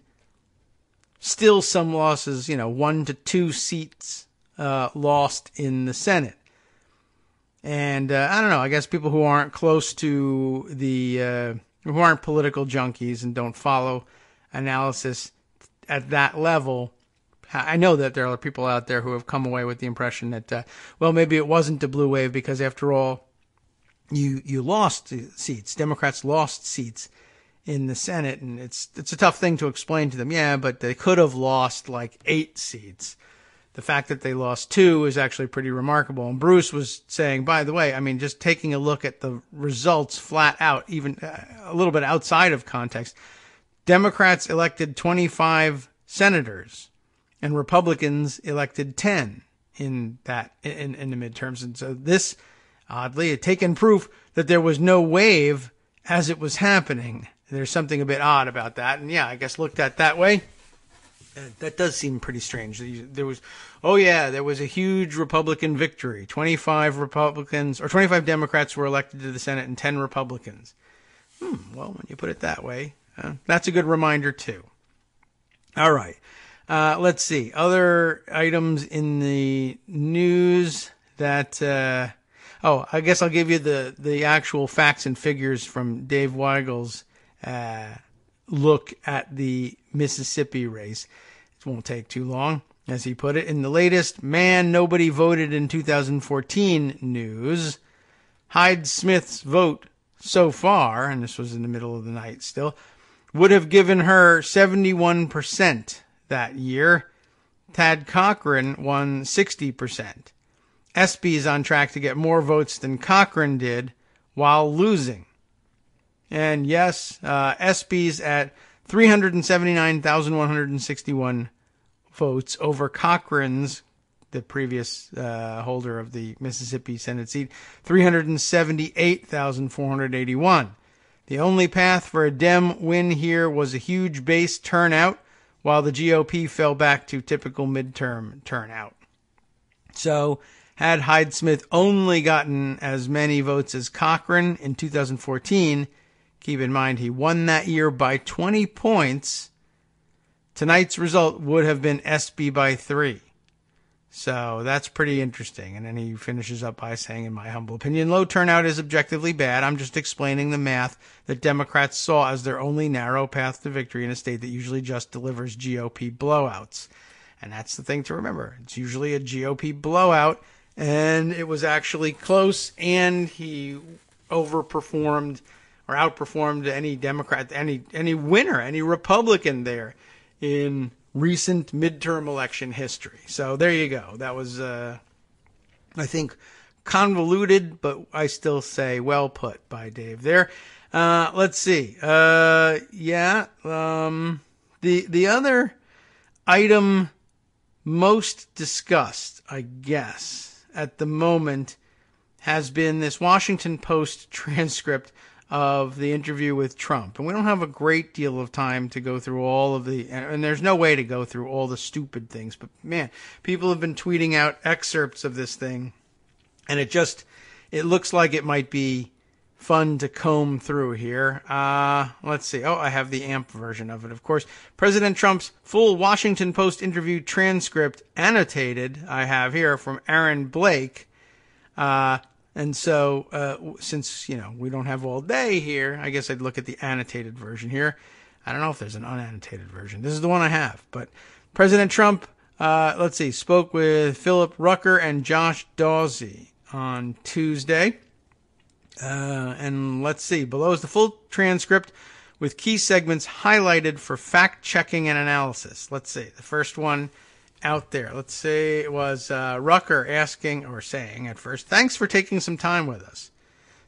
still some losses, 1 to 2 seats lost in the Senate. And I don't know, I guess people who aren't close to who aren't political junkies and don't follow analysis at that level, I know that there are people out there who have come away with the impression that, maybe it wasn't a blue wave because, after all, you lost seats. Democrats lost seats in the Senate, and it's a tough thing to explain to them. Yeah, but they could have lost like 8 seats. The fact that they lost 2 is actually pretty remarkable. And Bruce was saying, by the way, I mean, just taking a look at the results flat out, even a little bit outside of context, Democrats elected 25 senators, and Republicans elected 10 in the midterms. And so this, oddly, had taken proof that there was no wave as it was happening. There's something a bit odd about that. And yeah, I guess looked at that way, That does seem pretty strange. There was a huge Republican victory. 25 Democrats were elected to the Senate and 10 Republicans. Well, when you put it that way, that's a good reminder too. All right. Let's see. Other items in the news that, I guess I'll give you the actual facts and figures from Dave Weigel's, look at the Mississippi race. It won't take too long, as he put it. In the latest nobody voted in 2014 news, Hyde-Smith's vote so far, and this was in the middle of the night still, would have given her 71% that year. Tad Cochran won 60%. Espy is on track to get more votes than Cochran did while losing. And yes, Espy's at 379,161 votes over Cochran's, the previous holder of the Mississippi Senate seat, 378,481. The only path for a Dem win here was a huge base turnout, while the GOP fell back to typical midterm turnout. So, had Hyde-Smith only gotten as many votes as Cochran in 2014, keep in mind he won that year by 20 points, tonight's result would have been Espy by 3. So that's pretty interesting. And then he finishes up by saying, in my humble opinion, low turnout is objectively bad. I'm just explaining the math that Democrats saw as their only narrow path to victory in a state that usually just delivers GOP blowouts. And that's the thing to remember. It's usually a GOP blowout, and it was actually close, and he outperformed any Democrat, any winner, any Republican there in recent midterm election history. So there you go. That was, I think, convoluted, but I still say well put by Dave there. Let's see. The other item most discussed, I guess, at the moment has been this Washington Post transcript of the interview with Trump. And we don't have a great deal of time to go through all of and there's no way to go through all the stupid things, but man, people have been tweeting out excerpts of this thing, and it looks like it might be fun to comb through here. Let's see. I have the AMP version of it, of course. President Trump's full Washington Post interview transcript annotated, I have here from Aaron Blake. And so, since, we don't have all day here, I guess I'd look at the annotated version here. I don't know if there's an unannotated version. This is the one I have. But President Trump, spoke with Philip Rucker and Josh Dawsey on Tuesday. And let's see. Below is the full transcript with key segments highlighted for fact-checking and analysis. Let's see. The first one out there. Let's say it was Rucker asking or saying at first, "Thanks for taking some time with us."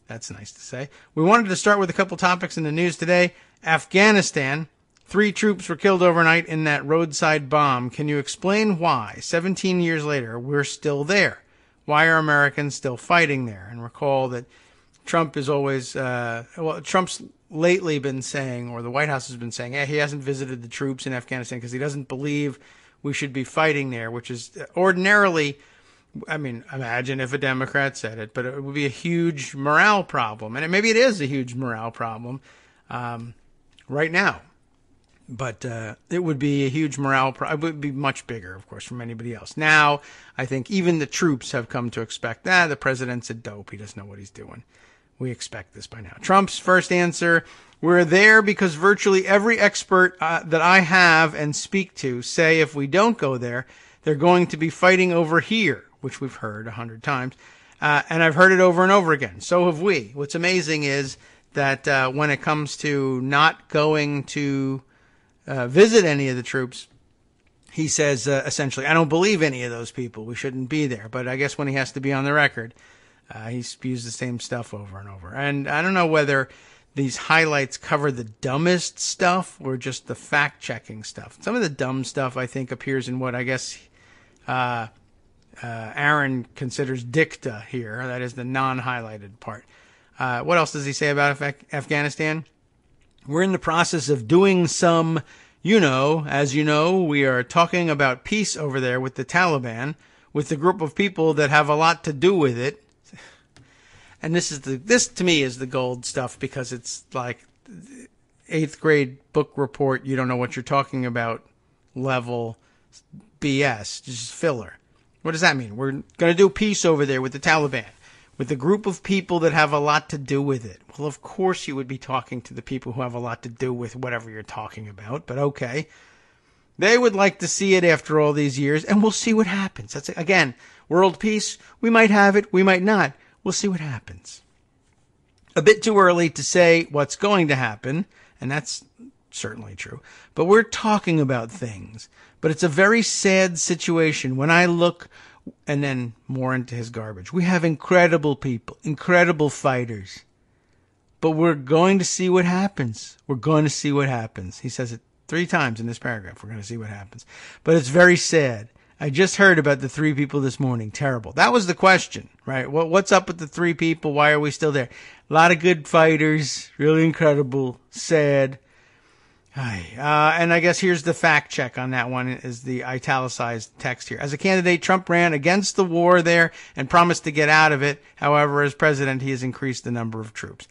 That's nice to say. "We wanted to start with a couple topics in the news today. Afghanistan. 3 troops were killed overnight in that roadside bomb. Can you explain why, 17 years later, we're still there? Why are Americans still fighting there?" And recall that Trump is always, Trump's lately been saying, or the White House has been saying, he hasn't visited the troops in Afghanistan because he doesn't believe we should be fighting there, which is ordinarily, imagine if a Democrat said it, but it would be a huge morale problem. And maybe it is a huge morale problem right now. But it would be a huge morale problem. It would be much bigger, of course, from anybody else. Now, I think even the troops have come to expect that. The president's a dope. He doesn't know what he's doing. We expect this by now. Trump's first answer: "We're there because virtually every expert that I have and speak to say if we don't go there, they're going to be fighting over here," which we've heard 100 times. And I've heard it over and over again. So have we. What's amazing is that when it comes to not going to visit any of the troops, he says essentially, "I don't believe any of those people. We shouldn't be there." But I guess when he has to be on the record, he spews the same stuff over and over. And I don't know whether these highlights cover the dumbest stuff or just the fact-checking stuff. Some of the dumb stuff, I think, appears in what I guess Aaron considers dicta here. That is the non-highlighted part. What else does he say about Afghanistan? "We're in the process of doing some As you know, we are talking about peace over there with the Taliban, with a group of people that have a lot to do with it. And this to me is the gold stuff, because it's like 8th grade book report, you don't know what you're talking about level BS, just filler. What does that mean? We're going to do peace over there with the Taliban, with a group of people that have a lot to do with it. Well, of course you would be talking to the people who have a lot to do with whatever you're talking about, but okay. They would like to see it after all these years, and we'll see what happens. That's again, world peace. We might have it, we might not. We'll see what happens. A bit too early to say what's going to happen, and that's certainly true. But we're talking about things. But it's a very sad situation when I look, and then more into his garbage. We have incredible people, incredible fighters. But we're going to see what happens. We're going to see what happens. He says it 3 times in this paragraph. We're going to see what happens. But it's very sad. I just heard about the 3 people this morning. Terrible. That was the question, right? What's up with the 3 people? Why are we still there? A lot of good fighters. Really incredible. Sad. And I guess here's the fact check on that one, is the italicized text here. As a candidate, Trump ran against the war there and promised to get out of it. However, as president, he has increased the number of troops.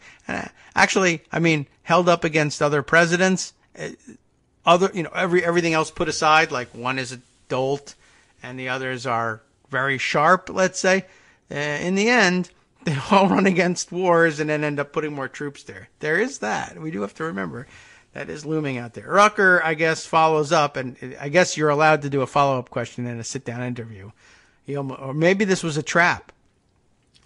Actually, held up against other presidents, everything else put aside, like one is a dolt and the others are very sharp, let's say. In the end, they all run against wars and then end up putting more troops there. There is that. We do have to remember. That is looming out there. Rucker, I guess, follows up, and I guess you're allowed to do a follow-up question in a sit-down interview. Or maybe this was a trap,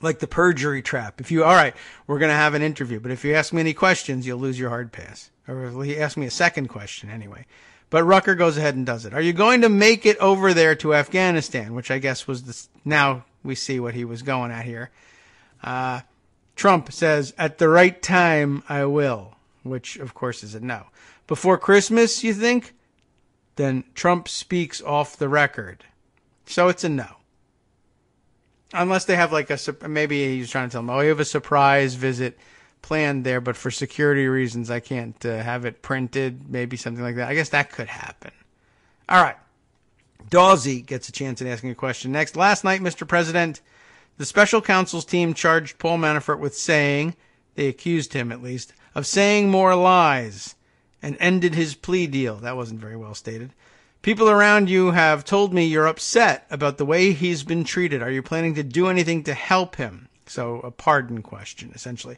like the perjury trap. All right, we're going to have an interview, but if you ask me any questions, you'll lose your hard pass. Or he asked me a second question anyway. But Rucker goes ahead and does it. Are you going to make it over there to Afghanistan? Which I guess was now we see what he was going at here. Trump says, at the right time, I will. Which, of course, is a no. Before Christmas, you think? Then Trump speaks off the record. So it's a no. Unless they have maybe he's trying to tell them, we have a surprise visit planned there, but for security reasons, I can't have it printed. Maybe something like that. I guess that could happen. All right. Dawsey gets a chance at asking a question next. Last night, Mr. President, the special counsel's team charged Paul Manafort with saying, they accused him at least, of saying more lies and ended his plea deal. That wasn't very well stated. People around you have told me you're upset about the way he's been treated. Are you planning to do anything to help him? So a pardon question, essentially.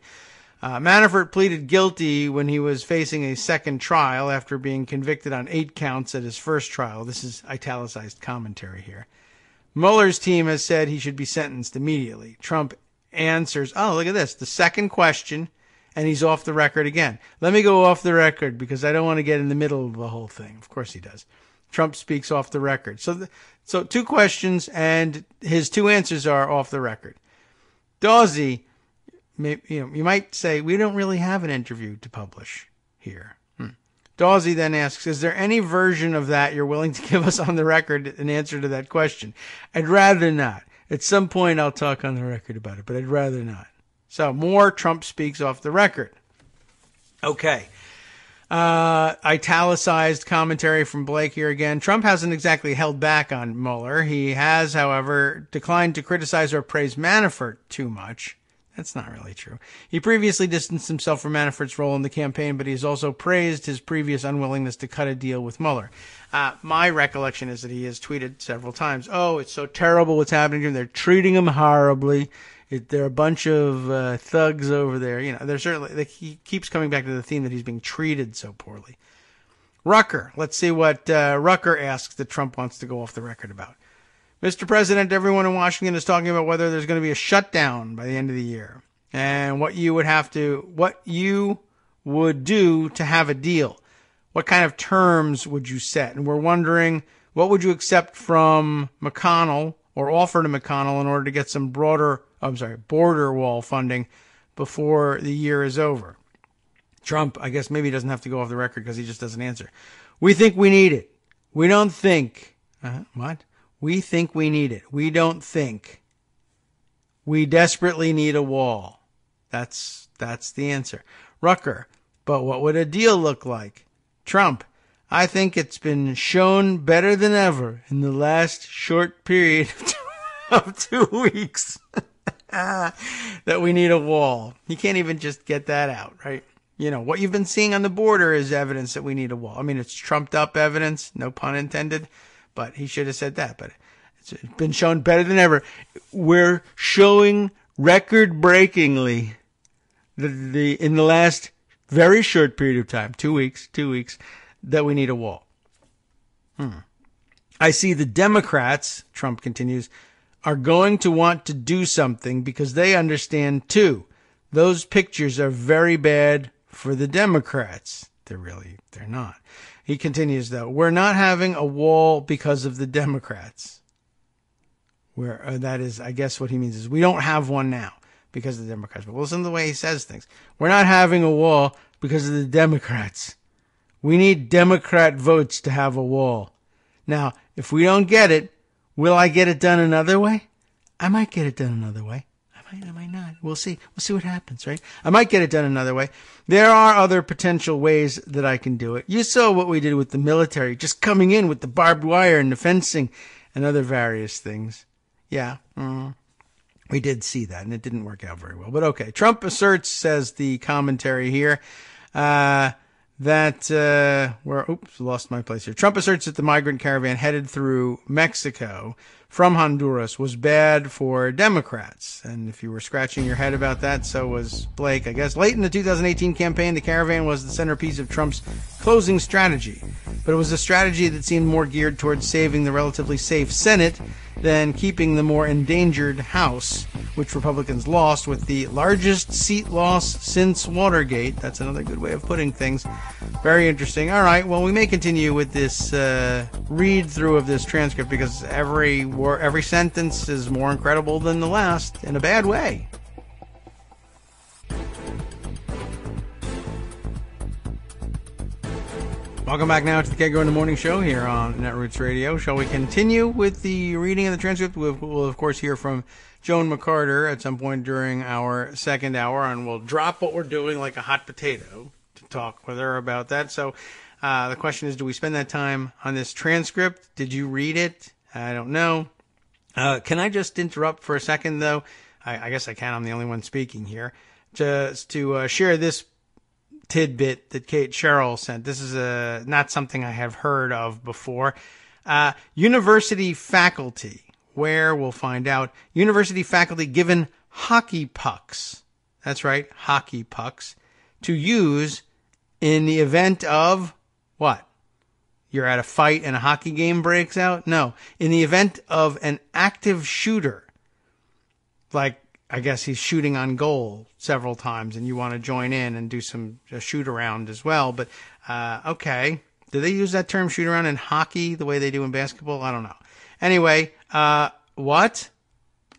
Manafort pleaded guilty when he was facing a second trial after being convicted on 8 counts at his first trial. This is italicized commentary here. Mueller's team has said he should be sentenced immediately. Trump answers, look at this, the second question, and he's off the record again. Let me go off the record because I don't want to get in the middle of the whole thing. Of course he does. Trump speaks off the record. So 2 questions, and his 2 answers are off the record. Dawsey, you might say, we don't really have an interview to publish here. Dawsey then asks, is there any version of that you're willing to give us on the record, an answer to that question? I'd rather not. At some point I'll talk on the record about it, but I'd rather not. So more Trump speaks off the record. Okay. Italicized commentary from Blake here again. Trump hasn't exactly held back on Mueller. He has, however, declined to criticize or praise Manafort too much. That's not really true. He previously distanced himself from Manafort's role in the campaign, but he's also praised his previous unwillingness to cut a deal with Mueller. My recollection is that he has tweeted several times, it's so terrible what's happening to him. They're treating him horribly. They're a bunch of thugs over there. They're certainly. He keeps coming back to the theme that he's being treated so poorly. Rucker. Let's see what Rucker asks that Trump wants to go off the record about. Mr. President, everyone in Washington is talking about whether there's going to be a shutdown by the end of the year and what you would do to have a deal. What kind of terms would you set? And we're wondering, what would you accept from McConnell or offer to McConnell in order to get some border wall funding before the year is over? Trump, I guess maybe he doesn't have to go off the record because he just doesn't answer. We think we need it. We don't think. What? We think we need it. We don't think. We desperately need a wall. That's the answer. Rucker, but what would a deal look like? Trump, I think it's been shown better than ever in the last short period of 2 weeks that we need a wall. You can't even just get that out, right? You know, what you've been seeing on the border is evidence that we need a wall. I mean, it's trumped up evidence, no pun intended, but he should have said that. But it's been shown better than ever. We're showing record-breakingly in the last very short period of time, 2 weeks, that we need a wall. I see the Democrats, Trump continues, are going to want to do something because they understand, too. Those pictures are very bad for the Democrats. They're not. He continues, though, we're not having a wall because of the Democrats. That is, I guess what he means is we don't have one now because of the Democrats. But listen to the way he says things. We're not having a wall because of the Democrats. We need Democrat votes to have a wall. Now, if we don't get it, will I get it done another way? I might get it done another way. I might not. We'll see. We'll see what happens, right? I might get it done another way. There are other potential ways that I can do it. You saw what we did with the military, just coming in with the barbed wire and the fencing and other various things. Yeah, we did see that, and it didn't work out very well. But okay, Trump asserts, says the commentary here, lost my place here. Trump asserts that the migrant caravan headed through Mexico from Honduras was bad for Democrats. And if you were scratching your head about that, so was Blake, I guess. Late in the 2018 campaign, the caravan was the centerpiece of Trump's closing strategy. But it was a strategy that seemed more geared towards saving the relatively safe Senate than keeping the more endangered House, which Republicans lost with the largest seat loss since Watergate. That's another good way of putting things. Very interesting. All right, well, we may continue with this read-through of this transcript because every sentence is more incredible than the last in a bad way. Welcome back now to the Kagro in the Morning Show here on Netroots Radio. Shall we continue with the reading of the transcript? We'll of course, hear from Joan McCarter at some point during our second hour, and we'll drop what we're doing like a hot potato to talk with her about that. So the question is, do we spend that time on this transcript? Did you read it? I don't know. Can I just interrupt for a second, though? I guess I can. I'm the only one speaking here. Just to share this tidbit that Kate Sherrill sent. This is not something I have heard of before. University faculty, where we'll find out, university faculty given hockey pucks. That's right, hockey pucks, to use in the event of what? You're at a fight and a hockey game breaks out? No. In the event of an active shooter, like I guess he's shooting on goal several times and you want to join in and do a shoot around as well. But, okay. Do they use that term shoot around in hockey the way they do in basketball? I don't know. Anyway, what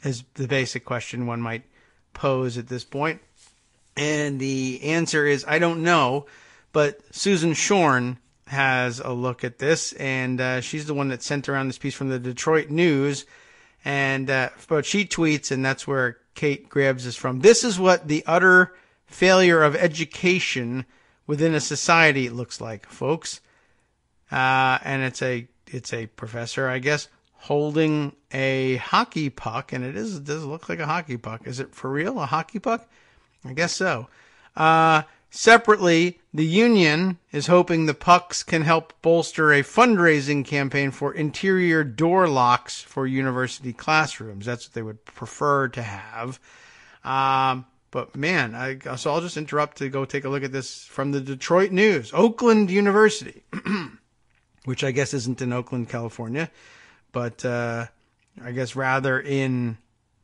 is the basic question one might pose at this point? And the answer is, I don't know, but Susan Shorn has a look at this, and she's the one that sent around this piece from the Detroit News, and but she tweets, and that's where Kate grabs this from. This is what the utter failure of education within a society looks like, folks. And it's a professor, I guess, holding a hockey puck, and it does look like a hockey puck. Is it for real, a hockey puck? I guess so. Separately, the union is hoping the pucks can help bolster a fundraising campaign for interior door locks for university classrooms. That's what they would prefer to have. But man, so I'll just interrupt to go take a look at this from the Detroit News. Oakland University, which I guess isn't in Oakland, California, but I guess rather in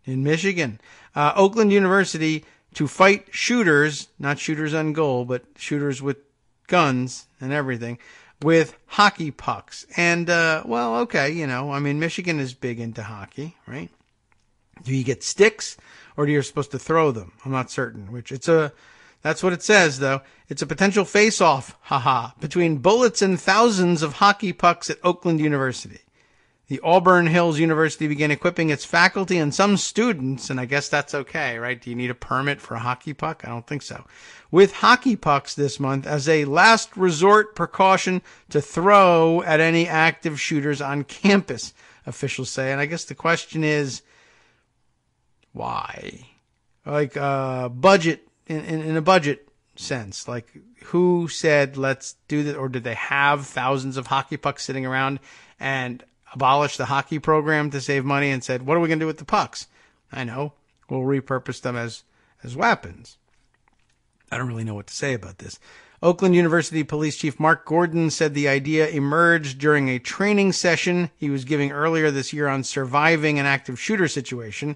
Michigan. Oakland University to fight shooters, not shooters on goal, but shooters with guns and everything, with hockey pucks. And, well, okay, Michigan is big into hockey, right? Do you get sticks or are you supposed to throw them? I'm not certain, that's what it says, though. It's a potential face-off, between bullets and thousands of hockey pucks at Oakland University. The Auburn Hills University began equipping its faculty and some students, and I guess that's okay, right? Do you need a permit for a hockey puck? I don't think so. With hockey pucks this month as a last resort precaution to throw at any active shooters on campus, officials say. And I guess the question is, why? Like budget, in a budget sense, like who said let's do that, or did they have thousands of hockey pucks sitting around and abolished the hockey program to save money and said, what are we going to do with the pucks? I know, we'll repurpose them as weapons. I don't really know what to say about this. Oakland University Police Chief Mark Gordon said the idea emerged during a training session he was giving earlier this year on surviving an active shooter situation.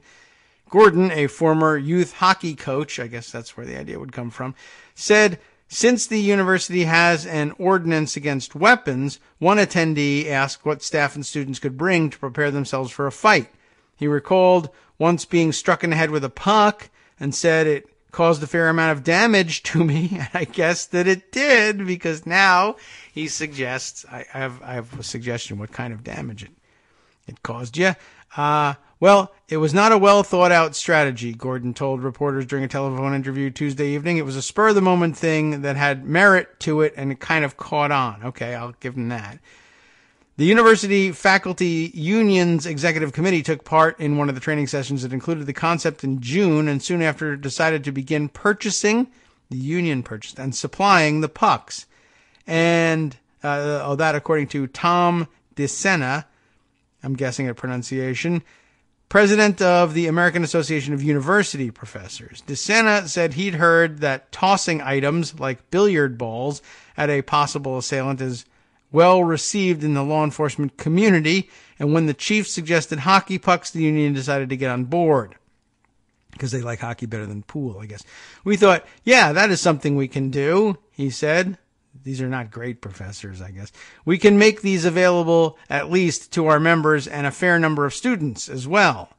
Gordon, a former youth hockey coach, I guess that's where the idea would come from, said since the university has an ordinance against weapons, one attendee asked what staff and students could bring to prepare themselves for a fight. He recalled once being struck in the head with a puck and said it caused a fair amount of damage to me. And I guess that it did, because now he suggests, I have a suggestion what kind of damage it caused you. Well, it was not a well-thought-out strategy, Gordon told reporters during a telephone interview Tuesday evening. It was a spur-of-the-moment thing that had merit to it, and it kind of caught on. Okay, I'll give him that. The University Faculty Union's executive committee took part in one of the training sessions that included the concept in June, and soon after decided to begin purchasing, the union purchased, and supplying the pucks. And that according to Tom DeSena, I'm guessing a pronunciation, president of the American Association of University Professors. DeSena said he'd heard that tossing items like billiard balls at a possible assailant is well received in the law enforcement community, and when the chief suggested hockey pucks, the union decided to get on board because they like hockey better than pool, I guess. We thought, yeah, that is something we can do, he said. These are not great professors, I guess. We can make these available at least to our members and a fair number of students as well.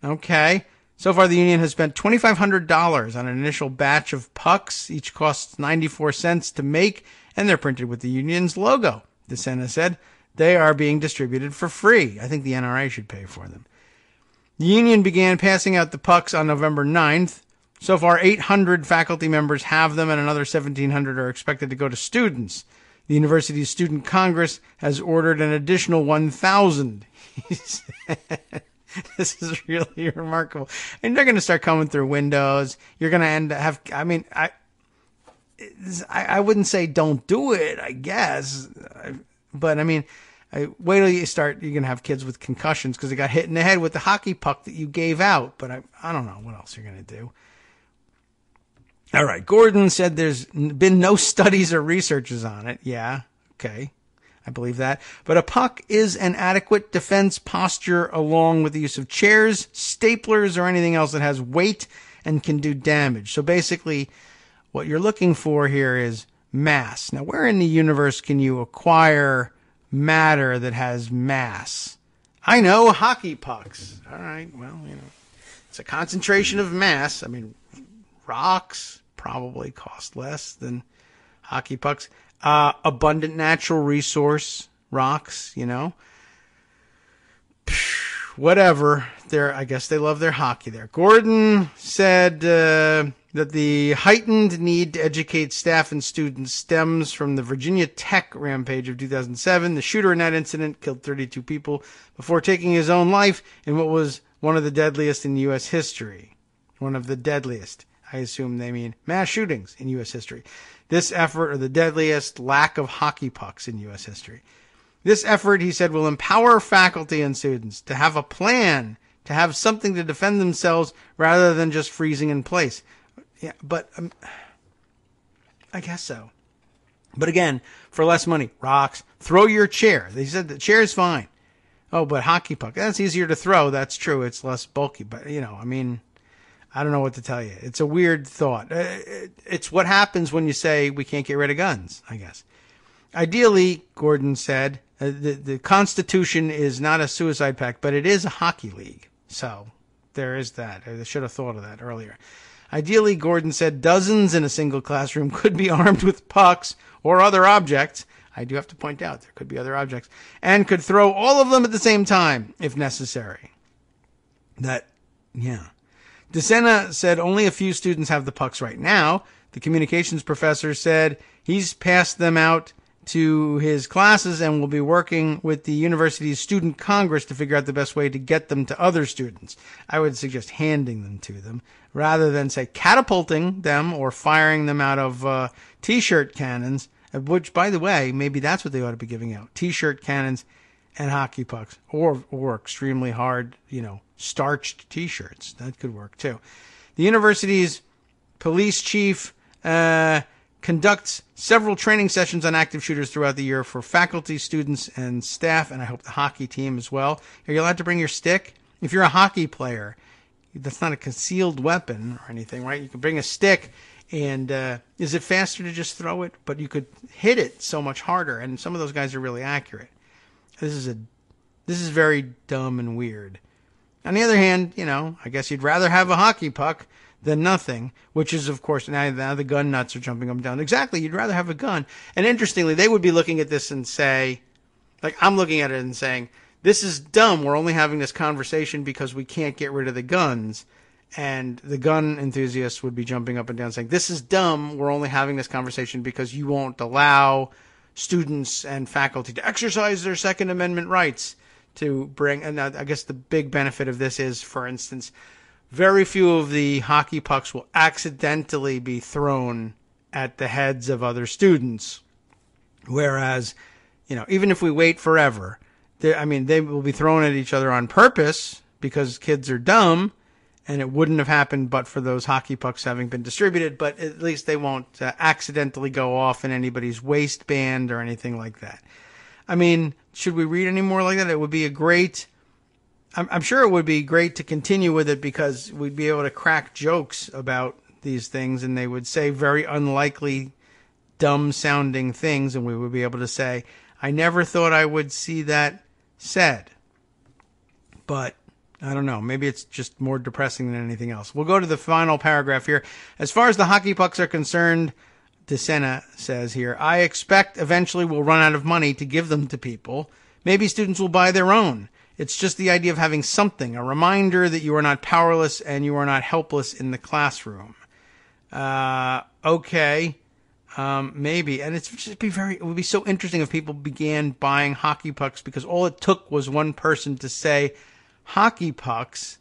Okay. So far, the union has spent $2,500 on an initial batch of pucks. Each costs 94 cents to make, and they're printed with the union's logo. DeSena said they are being distributed for free. I think the NRA should pay for them. The union began passing out the pucks on November 9th. So far, 800 faculty members have them, and another 1,700 are expected to go to students. The university's Student Congress has ordered an additional 1,000. He said, this is really remarkable. And they're going to start coming through windows. You're going to end up have, I mean, I wouldn't say don't do it, I guess. But, I mean, wait till you start, you're going to have kids with concussions because they got hit in the head with the hockey puck that you gave out. But I don't know what else you're going to do. All right. Gordon said there's been no studies or researches on it. Yeah. Okay. I believe that. But a puck is an adequate defense posture along with the use of chairs, staplers, or anything else that has weight and can do damage. So basically, what you're looking for here is mass. Now, where in the universe can you acquire matter that has mass? I know, hockey pucks. All right. Well, it's a concentration of mass. I mean, rocks probably cost less than hockey pucks. Abundant natural resource, rocks, whatever. I guess they love their hockey there. Gordon said that the heightened need to educate staff and students stems from the Virginia Tech rampage of 2007. The shooter in that incident killed 32 people before taking his own life in what was one of the deadliest in U.S. history. One of the deadliest. I assume they mean mass shootings in U.S. history. This effort, or the deadliest lack of hockey pucks in U.S. history. This effort, he said, will empower faculty and students to have a plan, to have something to defend themselves rather than just freezing in place. Yeah, but I guess so. But again, for less money, rocks, throw your chair. They said the chair is fine. Oh, but hockey puck, that's easier to throw. That's true. It's less bulky. But, I don't know what to tell you. It's a weird thought. It's what happens when you say we can't get rid of guns, I guess. Ideally, Gordon said, the Constitution is not a suicide pact, but it is a hockey league. So there is that. I should have thought of that earlier. Ideally, Gordon said, dozens in a single classroom could be armed with pucks or other objects. I do have to point out there could be other objects, and could throw all of them at the same time if necessary. DeSena said only a few students have the pucks right now. The communications professor said he's passed them out to his classes and will be working with the university's student congress to figure out the best way to get them to other students. I would suggest handing them to them rather than, say, catapulting them or firing them out of T-shirt cannons, which, by the way, maybe that's what they ought to be giving out. T-shirt cannons and hockey pucks, or extremely hard, starched T-shirts. That could work, too. The university's police chief conducts several training sessions on active shooters throughout the year for faculty, students, and staff, and I hope the hockey team as well. Are you allowed to bring your stick? If you're a hockey player, that's not a concealed weapon or anything, right? You can bring a stick, and is it faster to just throw it? But you could hit it so much harder, and some of those guys are really accurate. This is very dumb and weird. On the other hand, I guess you'd rather have a hockey puck than nothing, which is, of course, now the gun nuts are jumping up and down. Exactly, you'd rather have a gun. And interestingly, they would be looking at this and say, like I'm looking at it and saying, this is dumb. We're only having this conversation because we can't get rid of the guns. And the gun enthusiasts would be jumping up and down saying, this is dumb. We're only having this conversation because you won't allow students and faculty to exercise their Second Amendment rights to bring. And I guess the big benefit of this is, for instance, very few of the hockey pucks will accidentally be thrown at the heads of other students. Whereas, even if we wait forever, they will be thrown at each other on purpose because kids are dumb, and it wouldn't have happened but for those hockey pucks having been distributed. But at least they won't accidentally go off in anybody's waistband or anything like that. Should we read any more like that? It would be I'm sure it would be great to continue with it because we'd be able to crack jokes about these things, and they would say very unlikely, dumb-sounding things, and we would be able to say, I never thought I would see that said. But I don't know. Maybe it's just more depressing than anything else. We'll go to the final paragraph here. As far as the hockey pucks are concerned, DeSena says here, I expect eventually we'll run out of money to give them to people. Maybe students will buy their own. It's just the idea of having something, a reminder that you are not powerless and you are not helpless in the classroom. Okay. Maybe. And it would be so interesting if people began buying hockey pucks because all it took was one person to say hockey pucks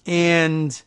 and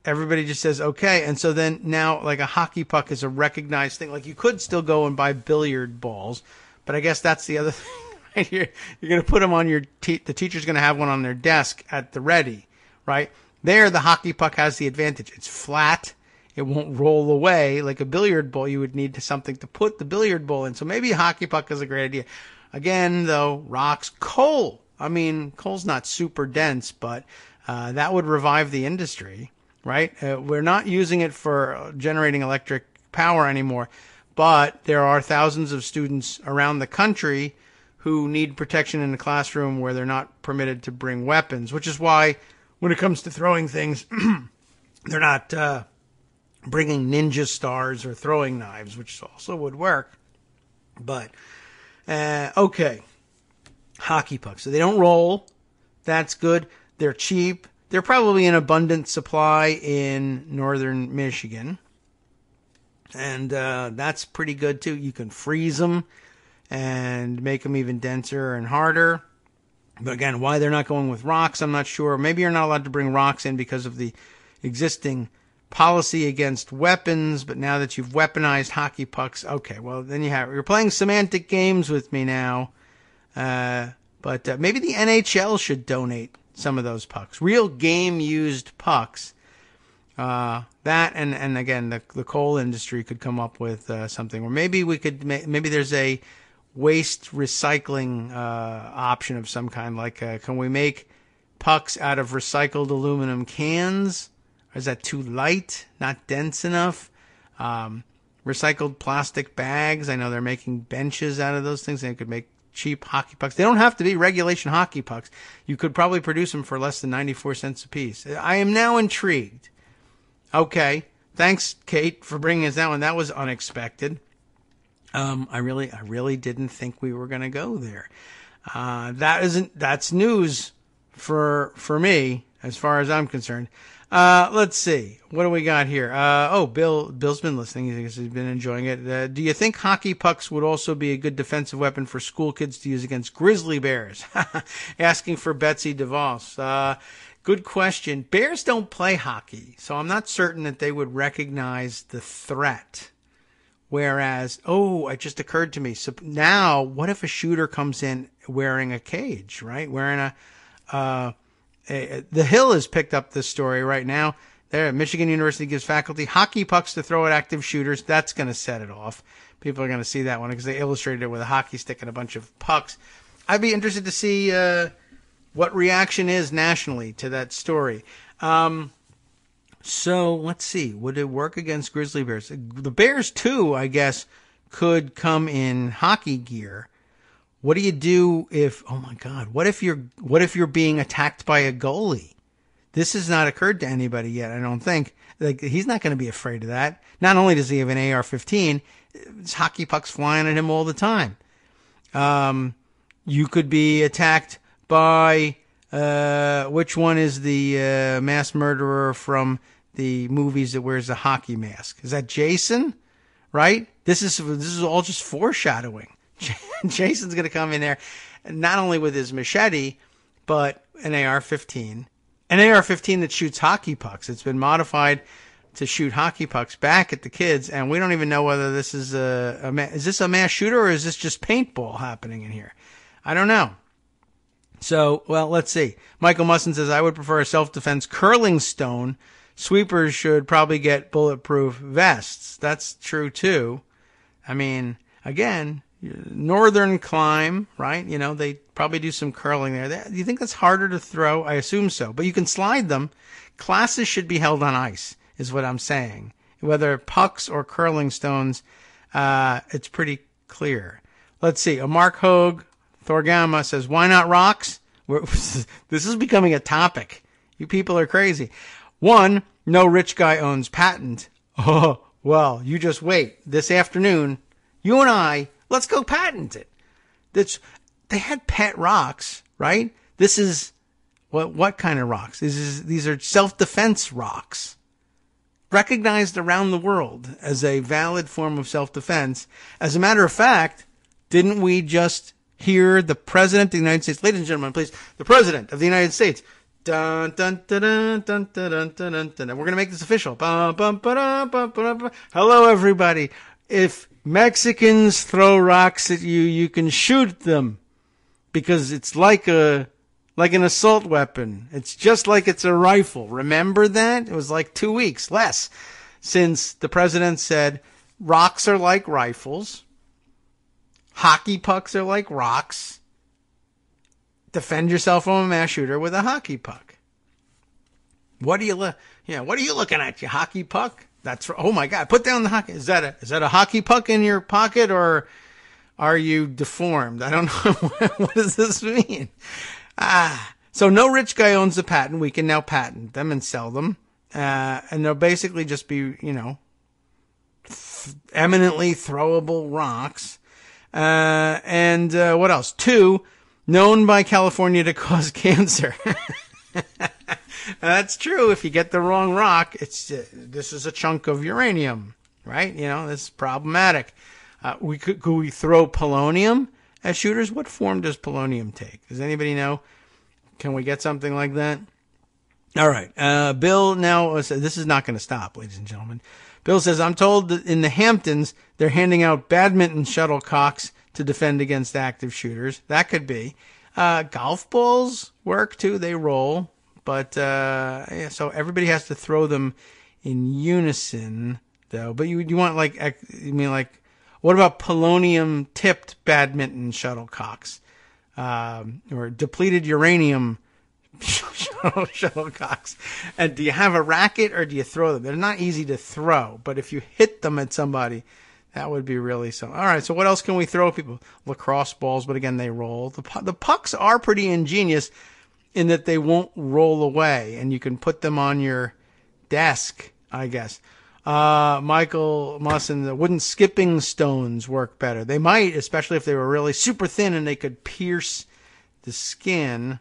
everybody just says, okay. And so then now like a hockey puck is a recognized thing. Like you could still go and buy billiard balls, but I guess that's the other thing. You're going to put them on the teacher's going to have one on their desk at the ready, right? There, the hockey puck has the advantage. It's flat. It won't roll away like a billiard ball. You would need something to put the billiard ball in. So maybe a hockey puck is a great idea. Again, though, rocks, coal. Coal's not super dense, but that would revive the industry, right? We're not using it for generating electric power anymore, but there are thousands of students around the country who need protection in the classroom where they're not permitted to bring weapons, which is why when it comes to throwing things, they're not bringing ninja stars or throwing knives, which also would work. But, okay. Hockey pucks. So they don't roll. That's good. They're cheap. They're probably in abundant supply in northern Michigan. And that's pretty good, too. You can freeze them and make them even denser and harder. But again, why they're not going with rocks, I'm not sure. Maybe you're not allowed to bring rocks in because of the existing policy against weapons. But now that you've weaponized hockey pucks, okay, well, then you're playing semantic games with me now. But maybe the NHL should donate some of those pucks. Real game-used pucks. That and again, the coal industry could come up with something. Or maybe maybe there's a waste recycling option of some kind. Like, can we make pucks out of recycled aluminum cans? Or is that too light? Not dense enough? Recycled plastic bags. I know they're making benches out of those things. They could make cheap hockey pucks. They don't have to be regulation hockey pucks. You could probably produce them for less than 94 cents a piece. I am now intrigued. Okay. Thanks, Kate, for bringing us that one. That was unexpected. I really didn't think we were going to go there. That's news for me as far as I'm concerned. Let's see. What do we got here? Bill's been listening. He's been enjoying it. Do you think hockey pucks would also be a good defensive weapon for school kids to use against grizzly bears? Asking for Betsy DeVos. Good question. Bears don't play hockey, so I'm not certain that they would recognize the threat. Whereas, it just occurred to me. So now, what if a shooter comes in wearing a cage, right? Wearing The Hill has picked up this story right now. There, Michigan University gives faculty hockey pucks to throw at active shooters. That's going to set it off. People are going to see that one because they illustrated it with a hockey stick and a bunch of pucks. I'd be interested to see what reaction is nationally to that story. So let's see. Would it work against grizzly bears? The Bears too, I guess, could come in hockey gear. What do you do if? Oh my God! What if you're being attacked by a goalie? This has not occurred to anybody yet. I don't think. Like, he's not going to be afraid of that. Not only does he have an AR-15, there's hockey pucks flying at him all the time. You could be attacked by which one is the mass murderer from the movies that wears a hockey mask? Is that Jason? Right? This is all just foreshadowing. Jason's going to come in there, not only with his machete, but an AR-15. An AR-15 that shoots hockey pucks. It's been modified to shoot hockey pucks back at the kids, and we don't even know whether this is is this a mass shooter or is this just paintball happening in here? I don't know. So, well, let's see. Michael Musson says, I would prefer a self-defense curling stone. Sweepers should probably get bulletproof vests. That's true, too. I mean, again, northern climb, right? You know, they probably do some curling there. Do you think that's harder to throw? I assume so. But you can slide them. Classes should be held on ice, is what I'm saying. Whether pucks or curling stones, it's pretty clear. Let's see. Mark Hogue, Thorgama says, why not rocks? This is becoming a topic. You people are crazy. 1, no rich guy owns patent. Oh, well, you just wait. This afternoon, you and I, let's go patent it. They had pet rocks, right? This is, what kind of rocks? These are self-defense rocks. Recognized around the world as a valid form of self-defense. As a matter of fact, didn't we just hear the President of the United States, ladies and gentlemen, please, the President of the United States, dun, dun, dun, dun, dun, dun, dun, dun, dun, dun. We're going to make this official. Bum, bum, ba-dum, bum, ba-dum, ba. Hello, everybody. If Mexicans throw rocks at you, you can shoot them because it's like an assault weapon. It's just like it's a rifle. Remember that? It was like 2 weeks, less, since the president said rocks are like rifles. Hockey pucks are like rocks. Defend yourself from a mass shooter with a hockey puck. What are you looking at, you hockey puck? Oh my God! Put down the hockey. Is that a hockey puck in your pocket, or are you deformed? I don't know. What does this mean? So no rich guy owns the patent. We can now patent them and sell them, and they'll basically just be, eminently throwable rocks. And what else? 2, known by California to cause cancer. That's true. If you get the wrong rock, this is a chunk of uranium, right? This is problematic. Could we throw polonium at shooters? What form does polonium take? Does anybody know? Can we get something like that? All right. Bill now says, this is not going to stop, ladies and gentlemen. Bill says, I'm told that in the Hamptons, they're handing out badminton shuttlecocks to defend against active shooters. That could be. Golf balls work too. They roll. But, so everybody has to throw them in unison, though. But you want what about polonium tipped badminton shuttlecocks? Or depleted uranium shuttlecocks. And do you have a racket or do you throw them? They're not easy to throw, but if you hit them at somebody, that would be really something. All right, so what else can we throw people? Lacrosse balls, but again, they roll. The pucks are pretty ingenious in that they won't roll away, and you can put them on your desk, I guess. Michael Musson, wouldn't skipping stones work better? They might, especially if they were really super thin and they could pierce the skin.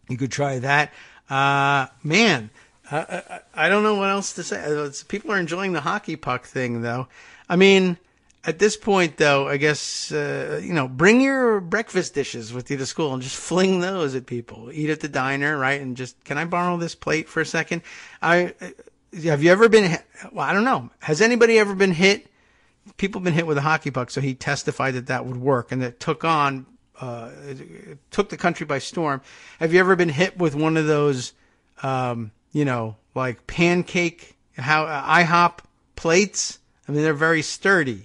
You could try that. Man, I don't know what else to say. People are enjoying the hockey puck thing, though. I mean, at this point, though, I guess, bring your breakfast dishes with you to school and just fling those at people. Eat at the diner, right? And just, can I borrow this plate for a second? Have you ever been, well, I don't know. Has anybody ever been hit? People have been hit with a hockey puck, so he testified that would work, and that took the country by storm. Have you ever been hit with one of those, like pancake, IHOP plates? I mean, they're very sturdy.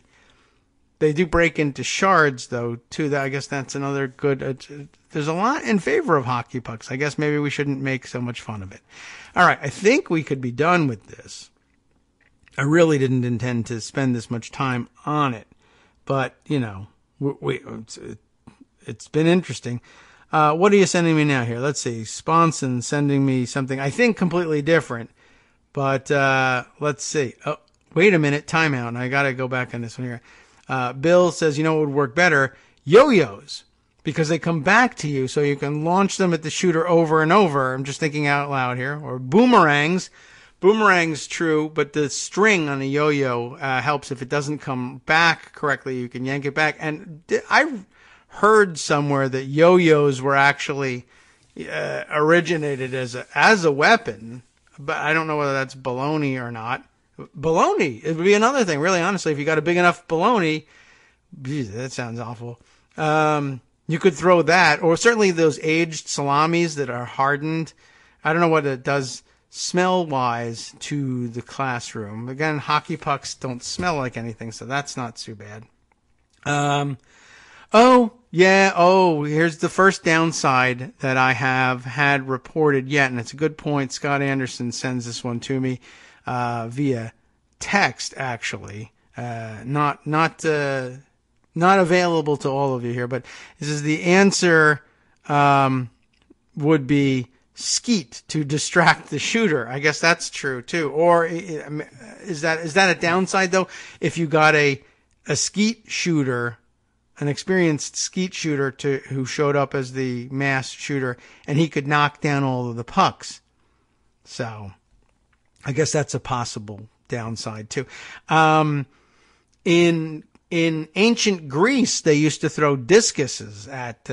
They do break into shards, though, too. I guess that's another good, there's a lot in favor of hockey pucks. I guess maybe we shouldn't make so much fun of it. All right, I think we could be done with this. I really didn't intend to spend this much time on it, but, it's been interesting. What are you sending me now here? Let's see. Sponson sending me something, I think, completely different, but let's see. Oh, wait a minute. Timeout. I got to go back on this one here. Bill says, what would work better? Yo-yos. Because they come back to you, so you can launch them at the shooter over and over. I'm just thinking out loud here. Or boomerangs. Boomerang's true, but the string on a yo-yo helps. If it doesn't come back correctly, you can yank it back. And I've heard somewhere that yo-yos were actually originated as a weapon, but I don't know whether that's baloney or not. Baloney, it would be another thing, really, honestly. If you got a big enough baloney, geez, that sounds awful. You could throw that, or certainly those aged salamis that are hardened. I don't know what it does smell-wise to the classroom. Again, hockey pucks don't smell like anything, so that's not too bad. Here's the first downside that I have had reported yet, and it's a good point. Scott Anderson sends this one to me via text, actually. Not available to all of you here, but this is the answer would be skeet to distract the shooter. I guess that's true too. Or is that a downside though? If you got a skeet shooter, an experienced skeet shooter who showed up as the mass shooter, and he could knock down all of the pucks. So I guess that's a possible downside too. In ancient Greece, they used to throw discuses at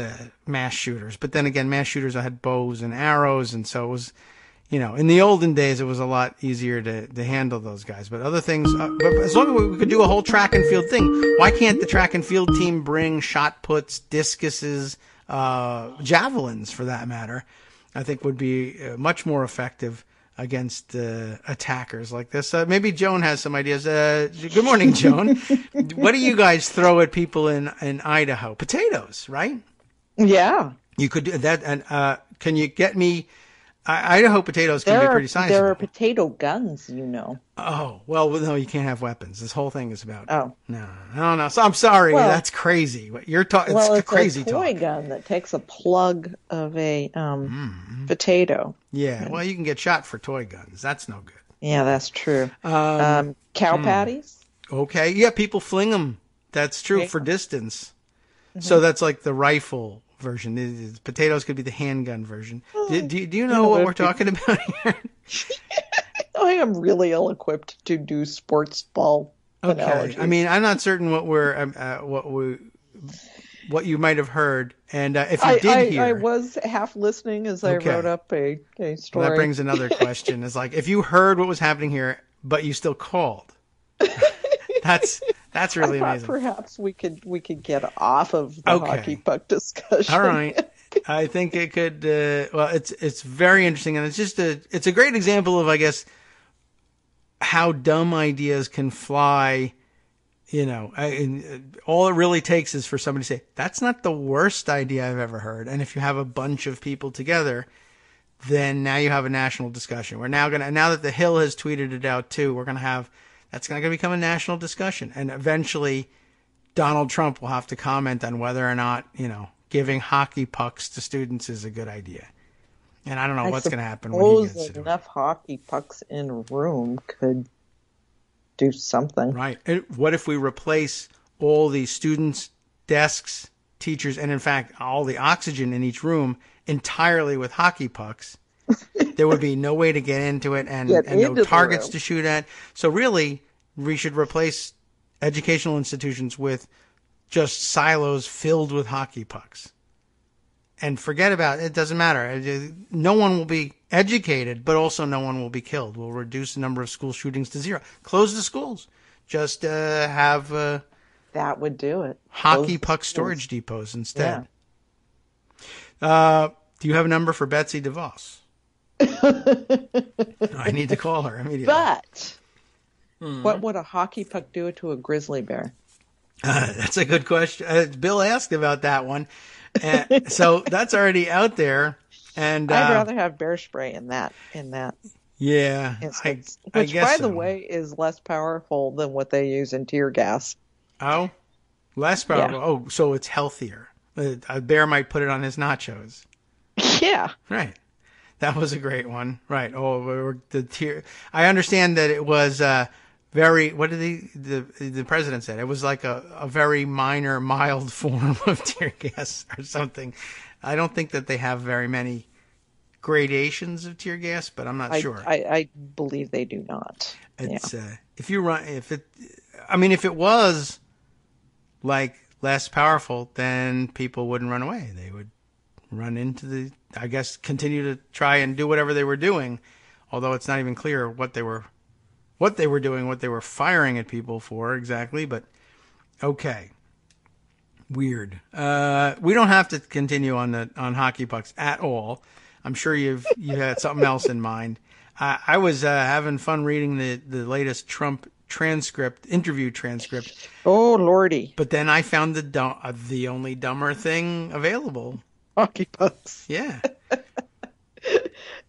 mass shooters. But then again, mass shooters had bows and arrows. And so it was, in the olden days, it was a lot easier to handle those guys. But other things, but as long as we could do a whole track and field thing, why can't the track and field team bring shot puts, discuses, javelins for that matter? I think would be much more effective against attackers like this. Maybe Joan has some ideas. Good morning, Joan. What do you guys throw at people in Idaho? Potatoes, right? Yeah. You could do that. And can you get me... Idaho potatoes can be pretty sizable. There are potato guns, Oh, well, no, you can't have weapons. This whole thing is about... Oh. No. So I'm sorry. Well, that's crazy. What you're talking... it's crazy talk. It's a toy gun that takes a plug of a potato. Yeah, well, you can get shot for toy guns. That's no good. Yeah, that's true. Cow patties? Okay. Yeah, people fling them. That's true for distance. Mm-hmm. So that's like the rifle version. The potatoes could be the handgun version. Do you know what we're talking about here? I am really ill-equipped to do sports ball analogies. I mean, I'm not certain what you might have heard, and if you did hear, I was half listening as I wrote up a story. Well, that brings another question: is like if you heard what was happening here, but you still called. That's really amazing. Perhaps we could get off of the hockey puck discussion. All right. I think it could. It's very interesting, and it's a great example of, I guess, how dumb ideas can fly. All it really takes is for somebody to say, "That's not the worst idea I've ever heard." And if you have a bunch of people together, then now you have a national discussion. We're now that the Hill has tweeted it out too, that's going to become a national discussion. And eventually Donald Trump will have to comment on whether or not, giving hockey pucks to students is a good idea. And I don't know what's going to happen when he gets to do it. Enough hockey pucks in a room could do something. Right. And what if we replace all the students, desks, teachers, and in fact, all the oxygen in each room entirely with hockey pucks? There would be no way to get into it and no targets to shoot at. So really, we should replace educational institutions with just silos filled with hockey pucks. And forget about it. It doesn't matter. No one will be educated, but also no one will be killed. We'll reduce the number of school shootings to zero. Close the schools. Just have that would do it. Hockey puck storage depots instead. Yeah. Do you have a number for Betsy DeVos? I need to call her immediately. But what would a hockey puck do to a grizzly bear? That's a good question. Bill asked about that one. So that's already out there. And I'd rather have bear spray in that. Yeah. Instance, I which, guess by so. the way, is less powerful than what they use in tear gas. Oh? Less powerful? Yeah. Oh, so it's healthier. A bear might put it on his nachos. Yeah. Right. That was a great one. Right. Oh, the tear. I understand that it was very, what did the president said? It was like a very mild form of tear gas or something. I don't think that they have very many gradations of tear gas, but I'm not sure. I believe they do not. It's if it was like less powerful, then people wouldn't run away. They would run into continue to try and do whatever they were doing, although it's not even clear what they were doing, what they were firing at people for exactly, but okay. Weird. We don't have to continue on hockey pucks at all. I'm sure you had something else in mind. I was having fun reading the latest Trump interview transcript. Oh Lordy! But then I found the only dumber thing available. Hockey pucks. Yeah.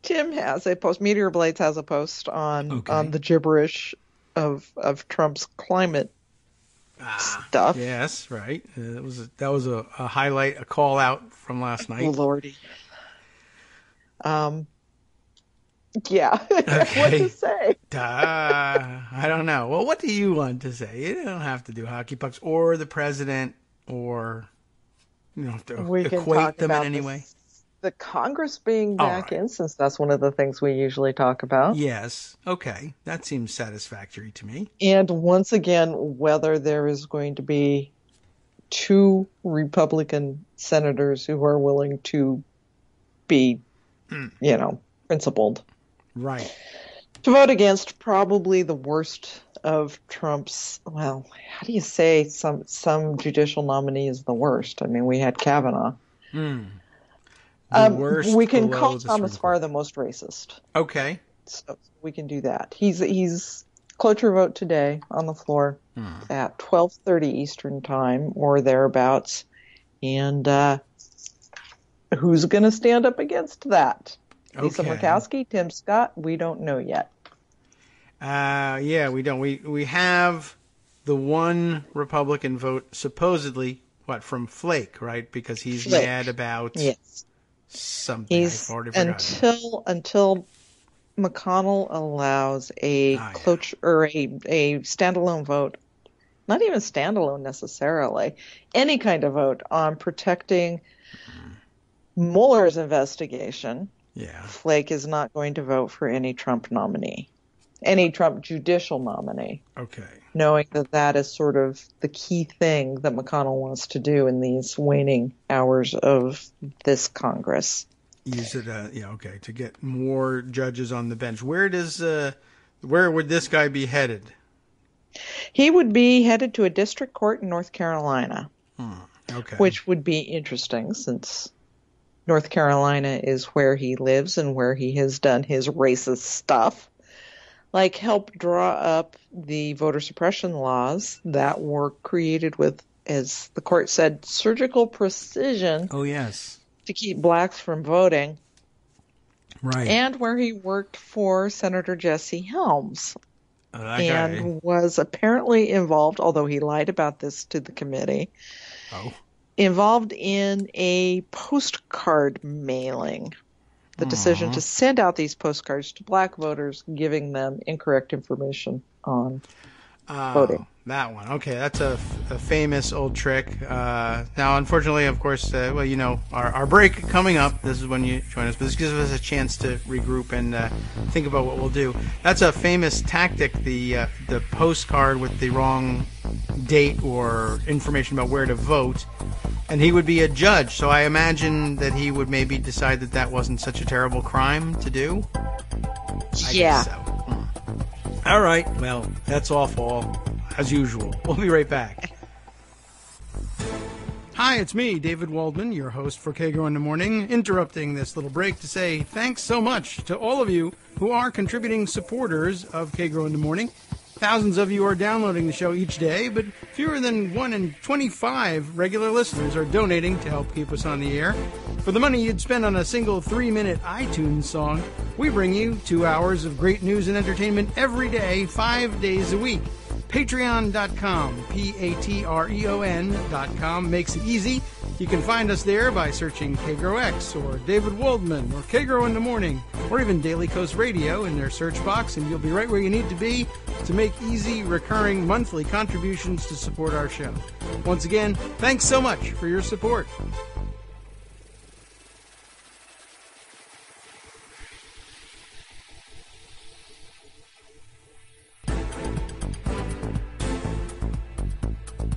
Tim has a post. Meteor Blades has a post on the gibberish of Trump's climate stuff. Yes, right. That was a highlight, a call out from last night. Oh Lordy. Yeah. Okay. What to say? I don't know. Well, what do you want to say? You don't have to do hockey pucks or the president or you don't have to equate them in any way. The Congress being back in, since that's one of the things we usually talk about. Yes. Okay. That seems satisfactory to me. And once again, whether there is going to be 2 Republican senators who are willing to be, principled. Right. To vote against probably the worst of Trump's, how do you say some judicial nominee is the worst? I mean, we had Kavanaugh. We can call Thomas Farr the most racist. Okay. So we can do that. He's cloture vote today on the floor at 12:30 Eastern time or thereabouts. And who's going to stand up against that? Okay. Lisa Murkowski, Tim Scott, we don't know yet. Yeah, we don't. We have the one Republican vote supposedly, from Flake, right? Because he's mad about something. I've already forgotten. Until McConnell allows a cloture or a standalone vote, not even standalone necessarily, any kind of vote on protecting Mueller's investigation. Yeah. Flake is not going to vote for any Trump nominee, any Trump judicial nominee. Okay. Knowing that is sort of the key thing that McConnell wants to do in these waning hours of this Congress. Use it, to get more judges on the bench. Where would this guy be headed? He would be headed to a district court in North Carolina. Okay. Which would be interesting since North Carolina is where he lives and where he has done his racist stuff. Like help draw up the voter suppression laws that were created with, as the court said, surgical precision. Oh, yes. To keep blacks from voting. Right. And where he worked for Senator Jesse Helms. And was apparently involved, although he lied about this to the committee, involved in a postcard mailing. The decision to send out these postcards to black voters, giving them incorrect information on voting. That one. Okay, that's a famous old trick. Now, unfortunately, of course, our break coming up. This is when you join us, but this gives us a chance to regroup and think about what we'll do. That's a famous tactic, the postcard with the wrong date or information about where to vote. And he would be a judge, so I imagine that he would maybe decide that wasn't such a terrible crime to do. I guess so. All right, well, that's awful. As usual. We'll be right back. Hi, it's me, David Waldman, your host for Kagro in the Morning, interrupting this little break to say thanks so much to all of you who are contributing supporters of Kagro in the Morning. Thousands of you are downloading the show each day, but fewer than 1 in 25 regular listeners are donating to help keep us on the air. For the money you'd spend on a single 3-minute iTunes song, we bring you 2 hours of great news and entertainment every day, 5 days a week. Patreon.com, Patreon.com makes it easy. You can find us there by searching KagroX or David Waldman or Kagro in the Morning or even Daily Coast Radio in their search box, and you'll be right where you need to be to make easy, recurring monthly contributions to support our show. Once again, thanks so much for your support.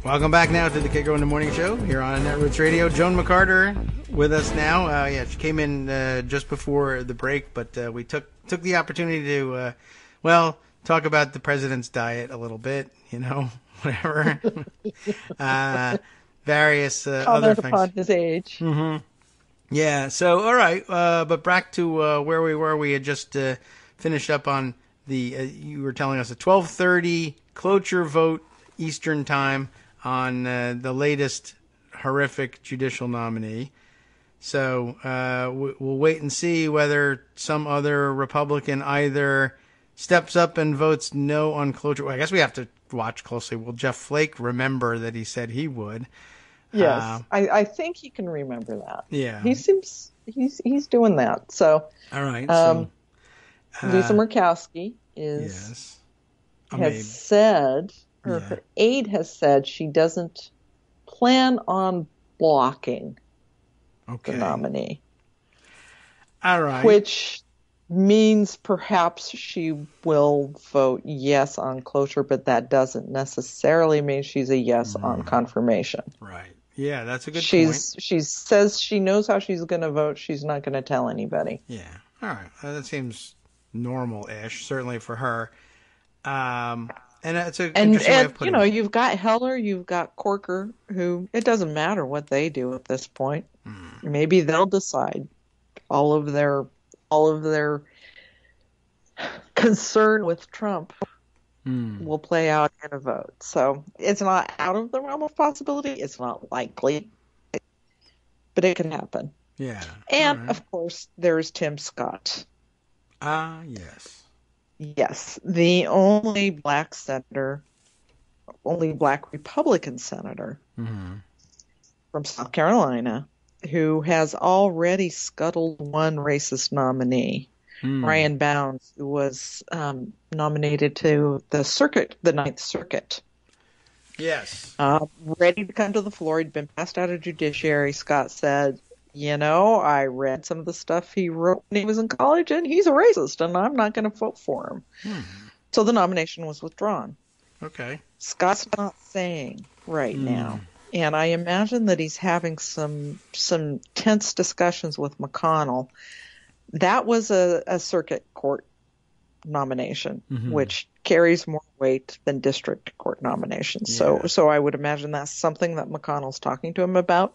Welcome back now to the Kagro in the Morning Show here on Netroots Radio. Joan McCarter with us now. She came in just before the break, but we took the opportunity to, talk about the president's diet a little bit, whatever. Various other things. Comment upon his age. Mm-hmm. Yeah, so, all right, but back to where we were. We had just finished up on you were telling us a 12:30 cloture vote Eastern time on the latest horrific judicial nominee. So we'll wait and see whether some other Republican either steps up and votes no on cloture. Well, I guess we have to watch closely. Will Jeff Flake remember that he said he would? Yes, I think he can remember that. Yeah. He seems he's doing that. So all right. Lisa Murkowski has said, or her aide has said, she doesn't plan on blocking the nominee. All right. Which means perhaps she will vote yes on cloture, but that doesn't necessarily mean she's a yes on confirmation. Right. Yeah, that's a good point. She says she knows how she's going to vote. She's not going to tell anybody. Yeah. All right. That seems normal-ish, certainly for her. And it's a interesting way of putting it. You've got Heller, you've got Corker, who it doesn't matter what they do at this point. Maybe they'll decide all of their concern with Trump will play out in a vote. So it's not out of the realm of possibility. It's not likely, but it can happen. Yeah. And of course, there's Tim Scott. Yes. Yes, the only black Republican senator from South Carolina who has already scuttled one racist nominee, Ryan Bounds, who was nominated to the Ninth Circuit. Yes. Ready to come to the floor. He'd been passed out of judiciary. Scott said, I read some of the stuff he wrote when he was in college, and he's a racist, and I'm not going to vote for him. So the nomination was withdrawn. Okay. Scott's not saying right now. And I imagine that he's having some tense discussions with McConnell. That was a circuit court nomination, which carries more weight than district court nominations. Yeah. So I would imagine that's something that McConnell's talking to him about.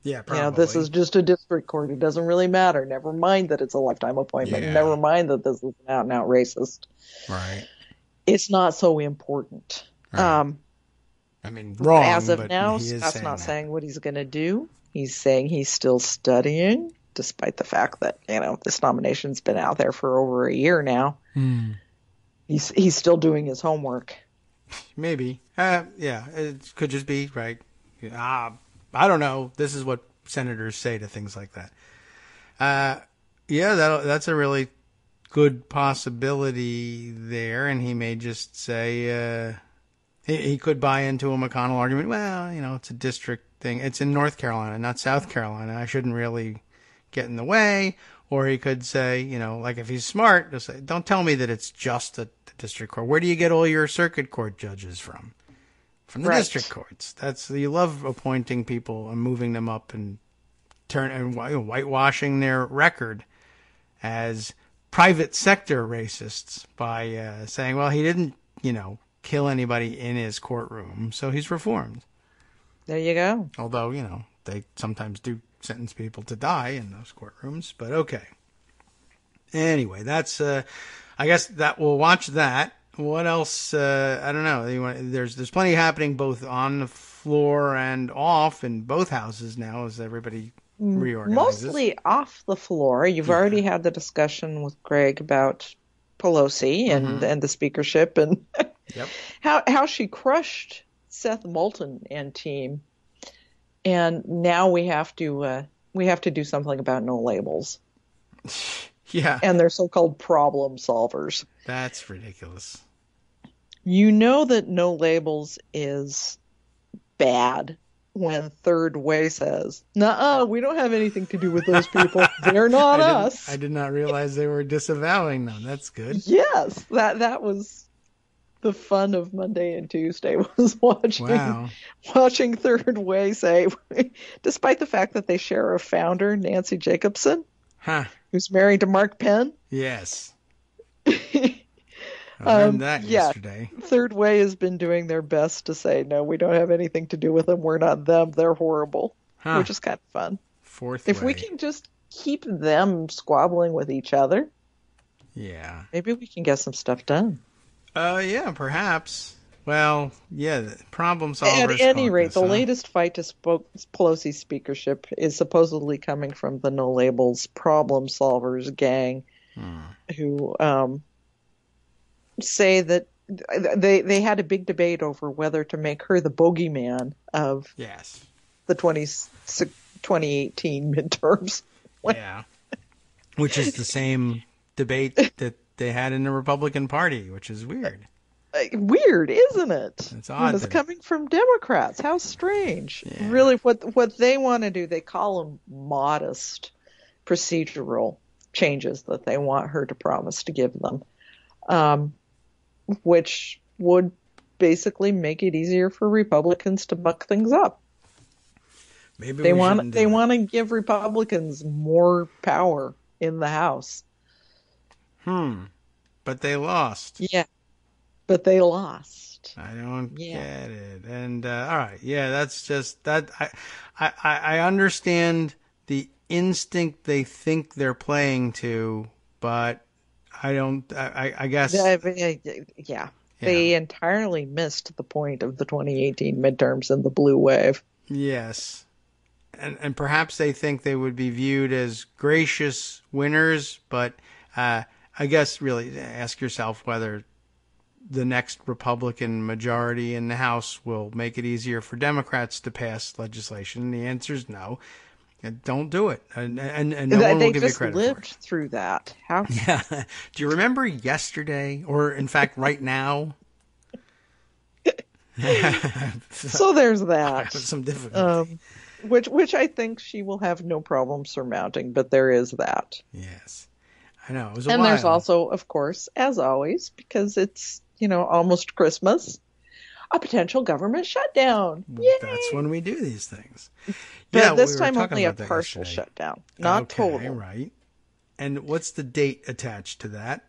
Yeah, probably. This is just a district court. It doesn't really matter. Never mind that it's a lifetime appointment. Yeah. Never mind that this is an out-and-out racist. Right. It's not so important. Right. Wrong. As of but now, he is Scott's not that. saying what he's going to do. He's saying he's still studying, despite the fact that, this nomination's been out there for over a year now. He's still doing his homework. Maybe. It could just be, right. I don't know. This is what senators say to things like that. That's a really good possibility there, and he may just say he could buy into a McConnell argument. Well, it's a district thing. It's in North Carolina, not South Carolina. I shouldn't really get in the way. Or he could say, like if he's smart, he'll say, don't tell me that it's just the district court. Where do you get all your circuit court judges from? From the district courts. You love appointing people and moving them up and whitewashing their record as private sector racists by saying, well, he didn't, kill anybody in his courtroom, so he's reformed. There you go. Although, they sometimes do sentence people to die in those courtrooms, but okay. Anyway, that's, I guess that we'll watch that. What else? I don't know. There's plenty happening both on the floor and off in both houses now as everybody reorganizes. Mostly off the floor. You've already had the discussion with Greg about Pelosi and the speakership and yep. how she crushed Seth Moulton and team. And now we have to do something about no labels. Yeah. And they're so-called problem solvers. That's ridiculous. You know that no labels is bad when Third Way says, "Nuh-uh, we don't have anything to do with those people. They're not us." I did not realize they were disavowing them. That's good. Yes, that was the fun of Monday and Tuesday, was watching Third Way say, despite the fact that they share a founder, Nancy Jacobson, who's married to Mark Penn. Yes. I learned that yesterday. Third Way has been doing their best to say, no, we don't have anything to do with them. We're not them. They're horrible, which is kind of fun. If we can just keep them squabbling with each other, maybe we can get some stuff done. Yeah, perhaps. Well, yeah, the problem solvers. At any rate, the latest fight to Pelosi's speakership is supposedly coming from the No Labels problem solvers gang, who say that they had a big debate over whether to make her the bogeyman of the 2018 midterms. Yeah, which is the same debate that they had in the Republican Party, which is weird. Weird, isn't it? It's odd. It's coming from Democrats. How strange. Yeah. Really, what they want to do, they call them modest procedural changes that they want her to promise to give them, which would basically make it easier for Republicans to muck things up. Maybe they want to give Republicans more power in the House. But they lost. Yeah. But they lost. I don't get it. And all right, that's just that. I understand the instinct they think they're playing to, but I don't. I guess. Yeah. They entirely missed the point of the 2018 midterms and the blue wave. Yes, and perhaps they think they would be viewed as gracious winners, but I guess really ask yourself whether the next Republican majority in the House will make it easier for Democrats to pass legislation. The answer is no. Don't do it. And no one will give you credit for it. They just lived through that. How? Yeah. Do you remember yesterday, or in fact right now? So there's that. I have some difficulty. Which I think she will have no problem surmounting, but there is that. Yes. I know. It was and while. There's also, of course, as always, because it's, almost Christmas, a potential government shutdown. Yay! That's when we do these things. But this time only a partial shutdown, not total. Right. And what's the date attached to that?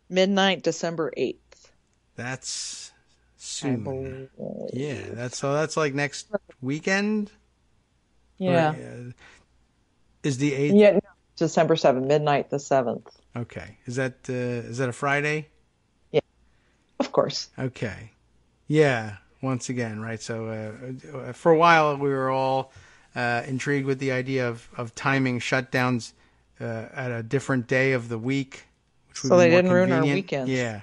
Midnight, December 8th. That's soon. Yeah, that's like next weekend? Yeah. Is the 8th? Yeah, December 7th, midnight the 7th. Okay. Is that a Friday? Yeah. Of course. Okay. Yeah, once again, right? So for a while we were all intrigued with the idea of timing shutdowns at a different day of the week. Which would so be they more didn't convenient. ruin our weekends. Yeah.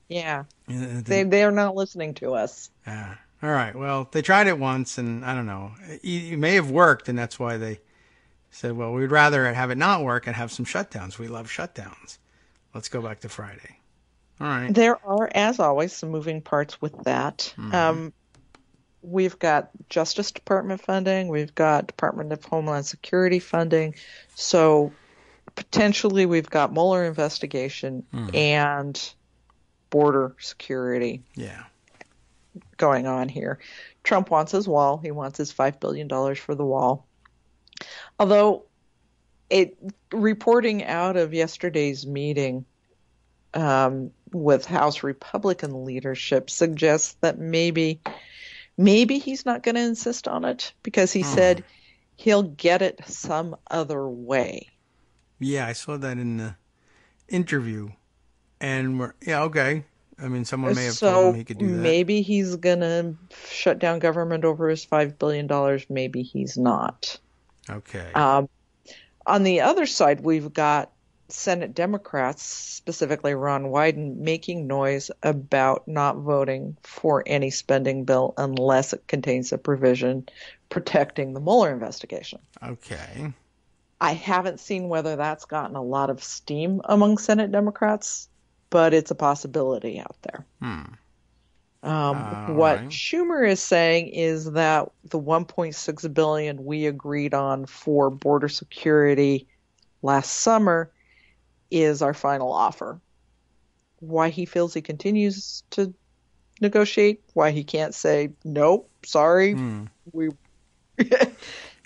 Yeah. They are not listening to us. All right. Well, they tried it once, and I don't know. It may have worked, and that's why they said, well, we'd rather have it not work and have some shutdowns. We love shutdowns. let's go back to Friday. All right. There are, as always, some moving parts with that. We've got Justice Department funding. We've got Department of Homeland Security funding. So potentially we've got Mueller investigation and border security going on here. Trump wants his wall. He wants his $5 billion for the wall. Although reporting out of yesterday's meeting with House Republican leadership suggests that maybe he's not going to insist on it because he said he'll get it some other way. Yeah, I saw that in the interview. And okay. I mean, someone may have told him he could do that. Maybe he's going to shut down government over his $5 billion. Maybe he's not. Okay. On the other side, we've got Senate Democrats, specifically Ron Wyden, making noise about not voting for any spending bill unless it contains a provision protecting the Mueller investigation. Okay. I haven't seen whether that's gotten a lot of steam among Senate Democrats, but it's a possibility out there. What right. Schumer is saying is that the $1.6 billion we agreed on for border security last summer is our final offer. Why he feels he continues to negotiate, why he can't say, nope, sorry, you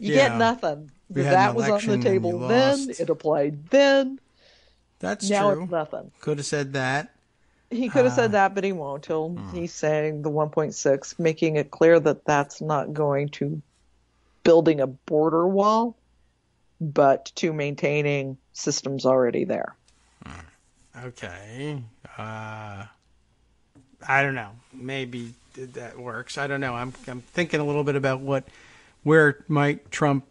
get nothing. That was on the table then, it applied then. That's now true. It's nothing. Could have said that. He could have said that, but he won't. He's saying the 1.6, making it clear that that's not going to building a border wall, but to maintaining systems already there. Okay. I don't know. Maybe that works. I don't know. I'm thinking a little bit about where might Trump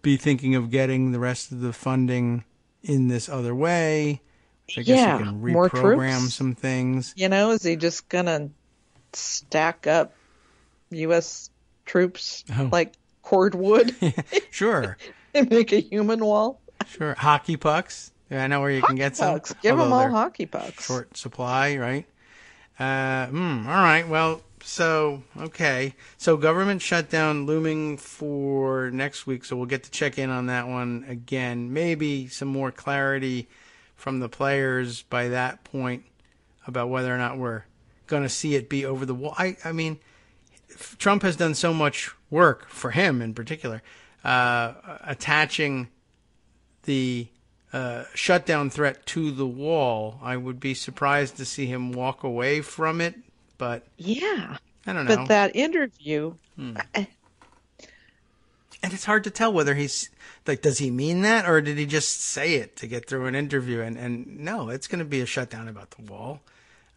be thinking of getting the rest of the funding in this other way. I guess you can reprogram some things. Is he just going to stack up U.S. troops like cordwood? Sure. And make a human wall? Sure. Hockey pucks. Yeah, I know where you can get some. Give them all hockey pucks. Short supply, right? All right. Well, okay. So government shutdown looming for next week. So we'll get to check in on that one again. Maybe some more clarity from the players by that point about whether or not we're going to see it be over the wall. I mean, Trump has done so much work, for him in particular, attaching the shutdown threat to the wall. I would be surprised to see him walk away from it, but yeah, I don't know. But that interview, and it's hard to tell whether he's like, does he mean that, or did he just say it to get through an interview? And no, it's going to be a shutdown about the wall.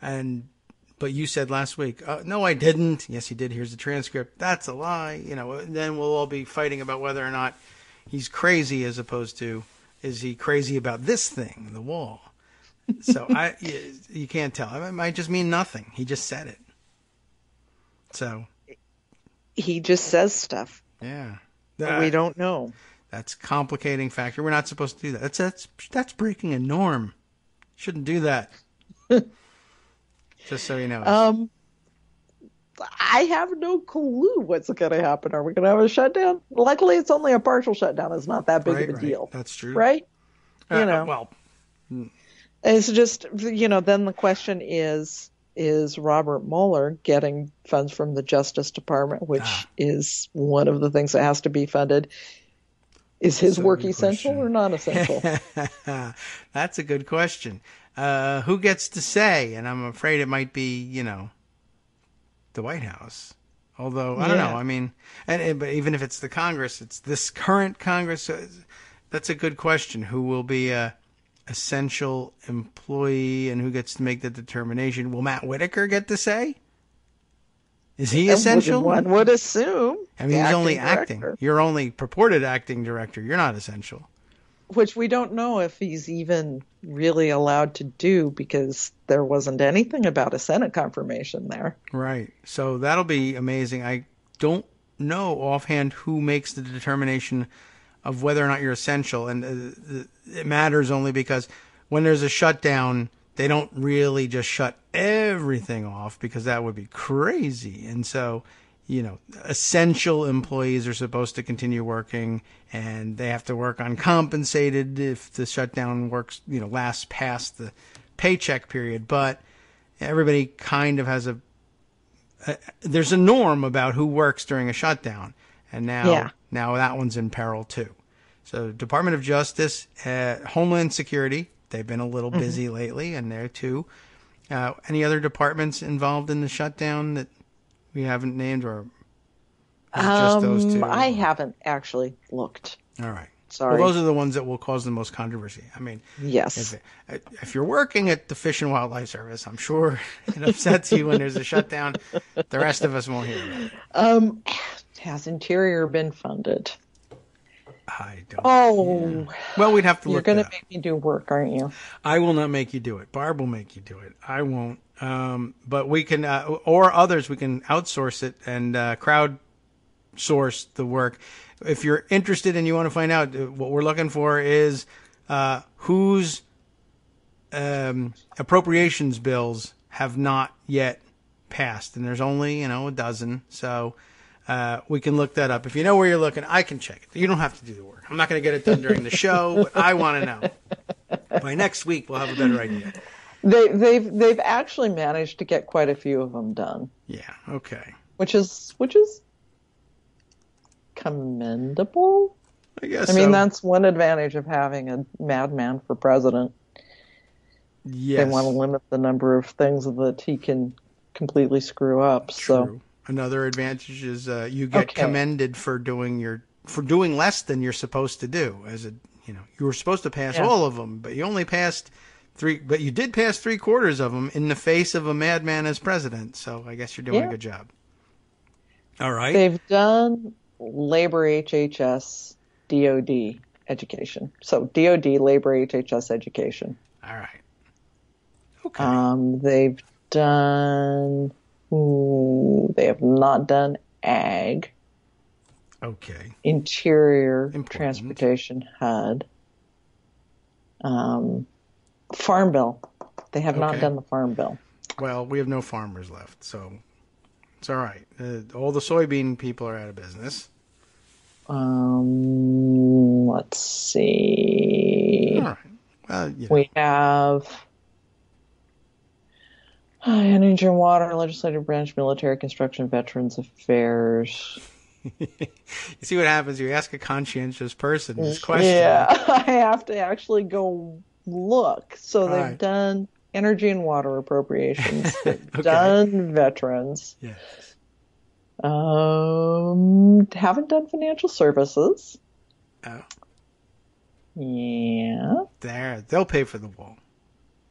But you said last week, no, I didn't. Yes, he did. Here's the transcript. That's a lie. Then we'll all be fighting about whether or not he's crazy, as opposed to, is he crazy about this thing, the wall? So you can't tell. It might just mean nothing. He just said it. So he just says stuff. Yeah. We don't know. That's a complicating factor. We're not supposed to do that. That's breaking a norm. Shouldn't do that. Just so you know. I have no clue what's going to happen. Are we going to have a shutdown? Luckily, it's only a partial shutdown. It's not that big of a deal. That's true. Right? Well. It's just, then the question is Robert Mueller getting funds from the Justice Department, which is one of the things that has to be funded. Is his work essential or not essential? That's a good question. Who gets to say? And I'm afraid it might be, the White House. Although, I don't know. I mean, but even if it's the Congress, it's this current Congress. So that's a good question. Who will be a essential employee and who gets to make the determination? Will Matt Whitaker get to say? Is he essential? One would assume. I mean, he's only acting. You're only purported acting director. You're not essential. Which we don't know if he's even really allowed to do, because there wasn't anything about a Senate confirmation there. Right. So that'll be amazing. I don't know offhand who makes the determination of whether or not you're essential. And it matters only because when there's a shutdown, they don't really just shut everything off because that would be crazy. And so, essential employees are supposed to continue working, and they have to work uncompensated if the shutdown lasts past the paycheck period. But everybody kind of has there's a norm about who works during a shutdown. And now that one's in peril too. So Department of Justice, Homeland Security, they've been a little busy lately, and there too. Any other departments involved in the shutdown that we haven't named, or is it just those two? I haven't actually looked. All right. Sorry. Well, those are the ones that will cause the most controversy. I mean, yes. If you're working at the Fish and Wildlife Service, I'm sure it upsets you when there's a shutdown. The rest of us won't hear about it. Has Interior been funded? I don't. Oh. Yeah. Well, we'd have to look. You're going to make me do work, aren't you? I will not make you do it. Barb will make you do it. I won't. But we can, or others, we can outsource it and crowdsource the work. If you're interested and you want to find out, what we're looking for is whose appropriations bills have not yet passed. And there's only, a dozen. So we can look that up. If you know where you're looking, I can check it. You don't have to do the work. I'm not going to get it done during the show, but I want to know. By next week, we'll have a better idea. They've actually managed to get quite a few of them done. Yeah. Okay. Which is commendable. I guess. I mean, that's one advantage of having a madman for president. Yes. They want to limit the number of things that he can completely screw up. True. So another advantage is you get commended for doing less than you're supposed to do. You were supposed to pass all of them, but you only passed 3. But you did pass 3/4 of them in the face of a madman as president. So I guess you're doing a good job. All right. They've done labor HHS DOD education. So DOD labor HHS education. All right. Okay. They've done. They have not done ag. Okay. Interior Important. Transportation HUD. Farm Bill. They have not done the Farm Bill. Well, we have no farmers left, so it's all right. All the soybean people are out of business. Let's see. All right. Well, we have Energy and Water, Legislative Branch, Military, Construction, Veterans Affairs. You see what happens? You ask a conscientious person this question. Yeah, I have to actually go look. So All they've right. done Energy and Water appropriations. They've done Veterans. Yes. Haven't done Financial Services. Oh. Yeah. They'll pay for the wall.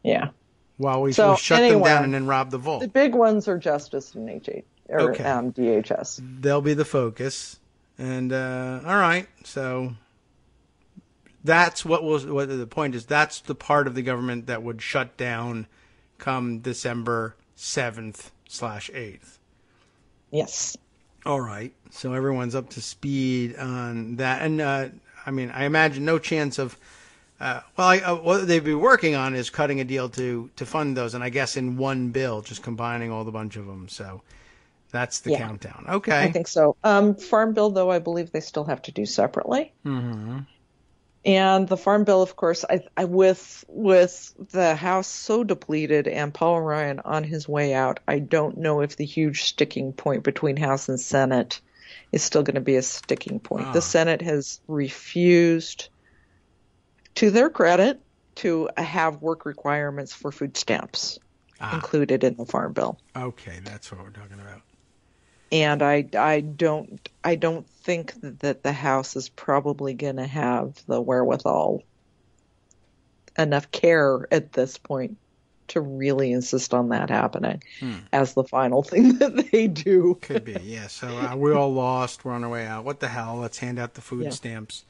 Yeah. While we So, shut them down and then rob the vault. The big ones are Justice and DHS. They'll be the focus. And, all right. So that's what the point is. That's the part of the government that would shut down come December 7th/8th. Yes. All right. So everyone's up to speed on that. And, I imagine no chance of, what they'd be working on is cutting a deal to fund those. And I guess in one bill, just combining all the bunch of them. So that's the countdown. Okay. I think so. Farm Bill, though, I believe they still have to do separately. Mm-hmm. And the Farm Bill, of course, I with the House so depleted and Paul Ryan on his way out, I don't know if the huge sticking point between House and Senate is still going to be a sticking point. The Senate has refused, to their credit, to have work requirements for food stamps included in the Farm Bill. Okay, that's what we're talking about. And I don't think that the House is probably going to have the wherewithal, enough care at this point to really insist on that happening as the final thing that they do. Could be, yeah. So we're all lost. We're on our way out. What the hell? Let's hand out the food stamps.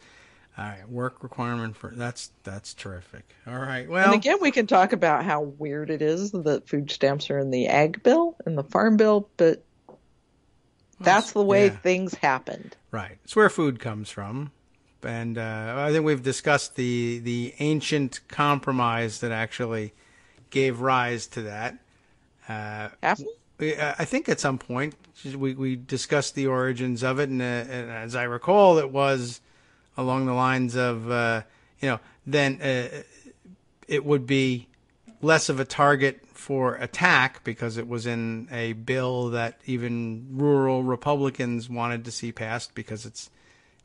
All right, work requirement for that's terrific. All right, well, and again, we can talk about how weird it is that food stamps are in the Ag Bill and the Farm Bill, but that's the way things happened. Right. It's where food comes from. And I think we've discussed the ancient compromise that actually gave rise to that. Have we? I think at some point we discussed the origins of it, and as I recall, it was along the lines of then it would be less of a target for attack because it was in a bill that even rural Republicans wanted to see passed because it's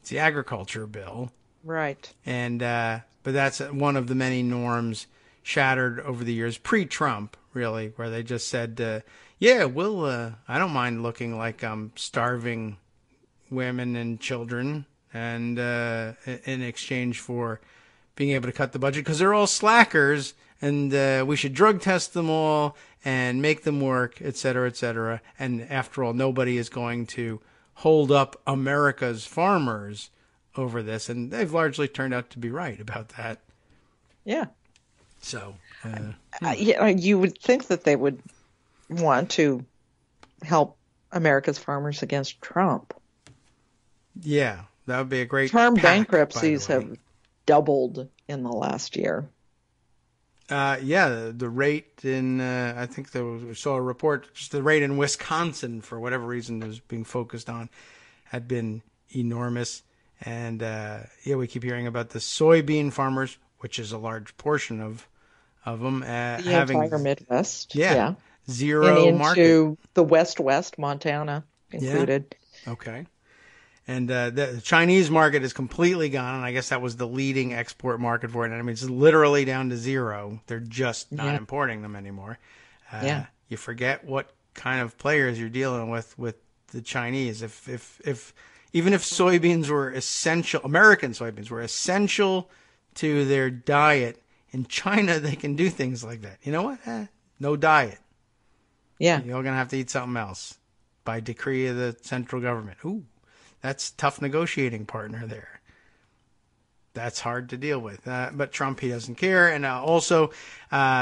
the agriculture bill. Right. And but that's one of the many norms shattered over the years, pre-Trump, really, where they just said, yeah, I don't mind looking like I'm starving women and children, and in exchange for being able to cut the budget, because they're all slackers, and we should drug test them all and make them work, et cetera, et cetera. And after all, nobody is going to hold up America's farmers over this, and they've largely turned out to be right about that. Yeah. So, you would think that they would want to help America's farmers against Trump. Yeah, that would be a great Farm pack, bankruptcies have doubled in the last year. Yeah, the rate in, I think we saw a report, just the rate in Wisconsin, for whatever reason it was being focused on, had been enormous. And, we keep hearing about the soybean farmers, which is a large portion of them, The having entire Midwest. Yeah. Zero and market. into the West, Montana included. Yeah. Okay. And the Chinese market is completely gone, and I guess that was the leading export market for it. And I mean, it's literally down to zero. They're just not importing them anymore. You forget what kind of players you're dealing with the Chinese. If even if soybeans were essential, American soybeans were essential to their diet, in China they can do things like that. You know what? No diet. Yeah. You're going to have to eat something else by decree of the central government. Ooh. That's a tough negotiating partner there. That's hard to deal with. But Trump, he doesn't care. And also,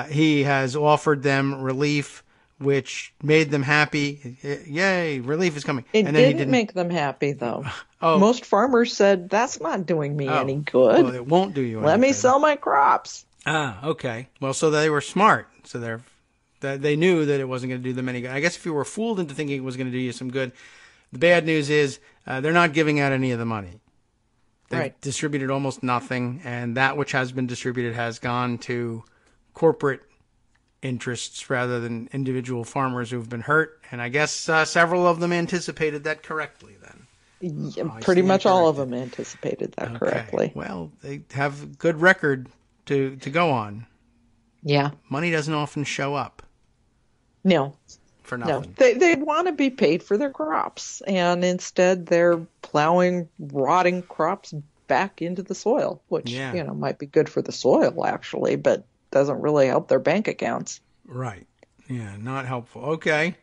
he has offered them relief, which made them happy. Yay, relief is coming. It and then didn't make them happy, though. Oh. Most farmers said, that's not doing me any good. Well, it won't do you any Let me good. sell my crops. Okay. Well, so they were smart. So they knew that it wasn't going to do them any good. I guess if you were fooled into thinking it was going to do you some good, the bad news is they're not giving out any of the money. They've distributed almost nothing, and that which has been distributed has gone to corporate interests rather than individual farmers who've been hurt. And I guess several of them anticipated that correctly then. Yeah, pretty much all of them anticipated that correctly. Well, they have a good record to go on. Yeah. Money doesn't often show up. No. For nothing. No, they want to be paid for their crops, and instead they're plowing rotting crops back into the soil, which might be good for the soil actually, but doesn't really help their bank accounts. Right. Yeah, not helpful. Okay.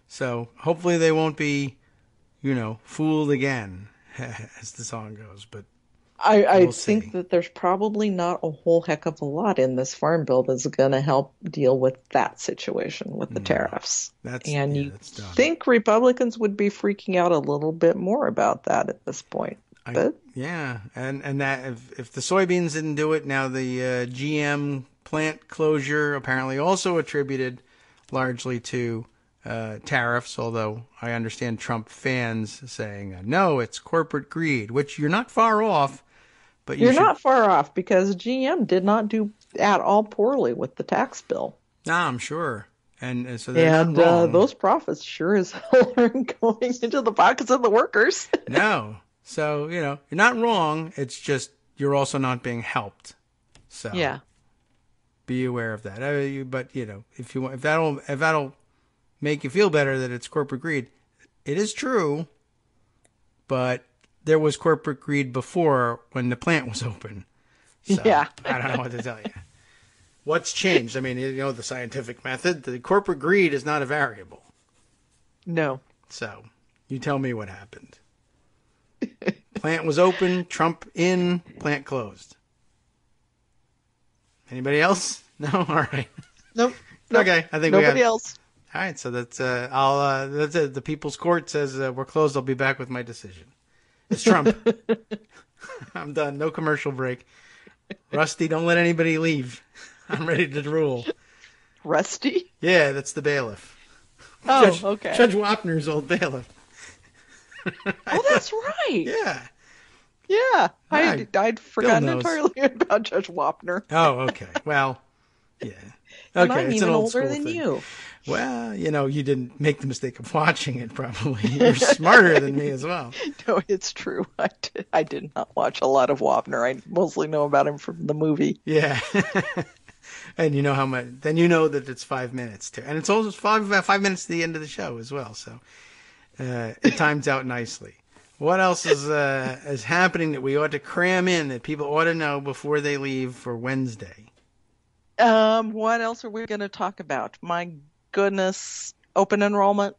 So hopefully they won't be, fooled again, as the song goes. But I think that there's probably not a whole heck of a lot in this farm bill that's going to help deal with that situation with the tariffs. You think Republicans would be freaking out a little bit more about that at this point. And that if the soybeans didn't do it, now the GM plant closure apparently also attributed largely to tariffs, although I understand Trump fans saying, no, it's corporate greed, which you're not far off. But you're not far off, because GM did not do at all poorly with the tax bill. Nah, I'm sure. And so those profits sure as hell aren't going into the pockets of the workers. No. So, you're not wrong. It's just you're also not being helped. So be aware of that. But, if that'll make you feel better that it's corporate greed, it is true. But there was corporate greed before when the plant was open. So, I don't know what to tell you. What's changed? I mean, the scientific method, the corporate greed is not a variable. No. So, you tell me what happened. Plant was open, Trump in, plant closed. Anybody else? No? All right. Nope. Okay, I think nobody else. All right, so that's that's it. The People's Court says we're closed. I'll be back with my decision. It's Trump. I'm done. No commercial break. Rusty, don't let anybody leave. I'm ready to rule. Rusty? Yeah, that's the bailiff. Oh, okay. Judge Wapner's old bailiff. Oh, that's right. Yeah. Yeah. Right. I'd forgotten knows. entirely about Judge Wapner. Oh, okay. Well, yeah. And Okay, I'm it's even an old older school than thing. you. Well, you didn't make the mistake of watching it, probably. You're smarter than me as well. No, it's true. I did not watch a lot of Wapner. I mostly know about him from the movie. Yeah. And you know how much, then you know that it's 5 minutes too. And it's also 5 minutes to the end of the show as well. So, it times out nicely. What else is happening that we ought to cram in that people ought to know before they leave for Wednesday? What else are we going to talk about? My goodness, open enrollment.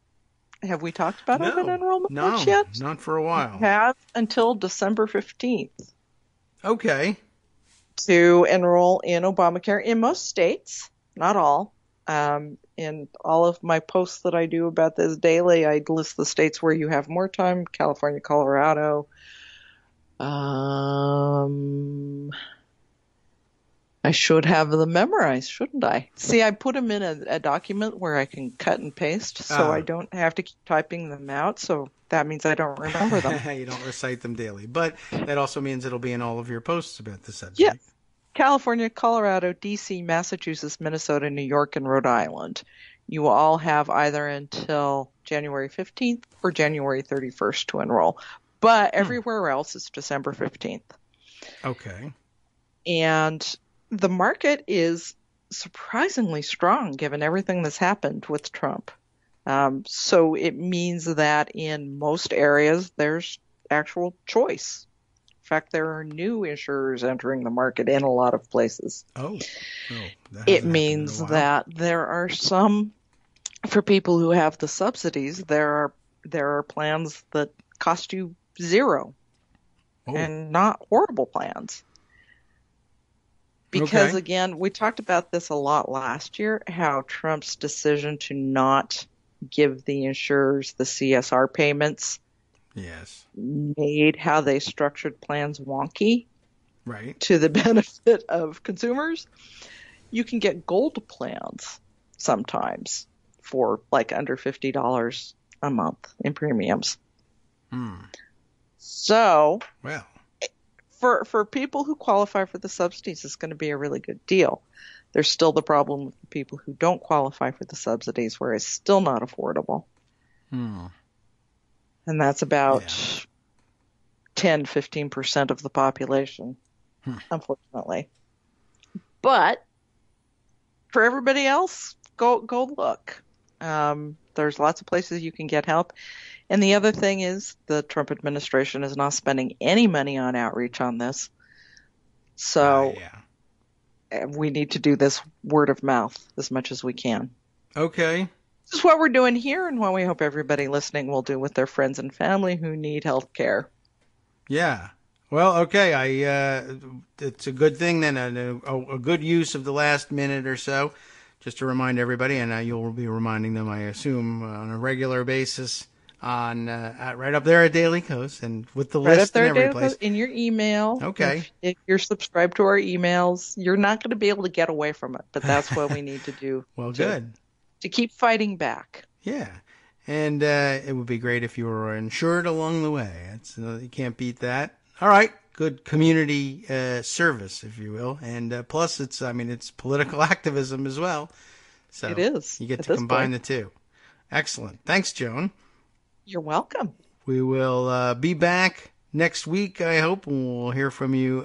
Have we talked about open enrollment much yet? Not for a while. We have until December 15th. Okay. To enroll in Obamacare in most states, not all. In all of my posts that I do about this daily, I list the states where you have more time: California, Colorado. I should have them memorized, shouldn't I? See, I put them in a document where I can cut and paste, so I don't have to keep typing them out. So that means I don't remember them. You don't recite them daily. But that also means it'll be in all of your posts about the subject. Yes. California, Colorado, D.C., Massachusetts, Minnesota, New York, and Rhode Island. You all have either until January 15th or January 31st to enroll. But everywhere else is December 15th. Okay. And the market is surprisingly strong given everything that's happened with Trump. So it means that in most areas there's actual choice. In fact, there are new insurers entering the market in a lot of places. It means that there are some, for people who have the subsidies, there are plans that cost you $0 and not horrible plans. Because again, we talked about this a lot last year, how Trump's decision to not give the insurers the CSR payments made how they structured plans wonky to the benefit of consumers. You can get gold plans sometimes for like under $50 a month in premiums. So, for people who qualify for the subsidies, it's going to be a really good deal. There's still the problem with the people who don't qualify for the subsidies, where it's still not affordable. And that's about 10-15% of the population, unfortunately. But for everybody else, go look. There's lots of places you can get help. And the other thing is the Trump administration is not spending any money on outreach on this. So we need to do this word of mouth as much as we can. Okay. This is what we're doing here and what we hope everybody listening will do with their friends and family who need health care. Yeah. Well, okay. It's a good thing then, a good use of the last minute or so, just to remind everybody, and you'll be reminding them, I assume, on a regular basis. On right up there at Daily Kos and with the list in every place. In your email. Okay. If you're subscribed to our emails, you're not going to be able to get away from it, but that's what we need to do. Well, good. To keep fighting back. Yeah. And it would be great if you were insured along the way. You can't beat that. All right. Good community service, if you will. And plus, it's political activism as well. So it is. You get to combine the two. Excellent. Thanks, Joan. You're welcome. We will be back next week, I hope, and we'll hear from you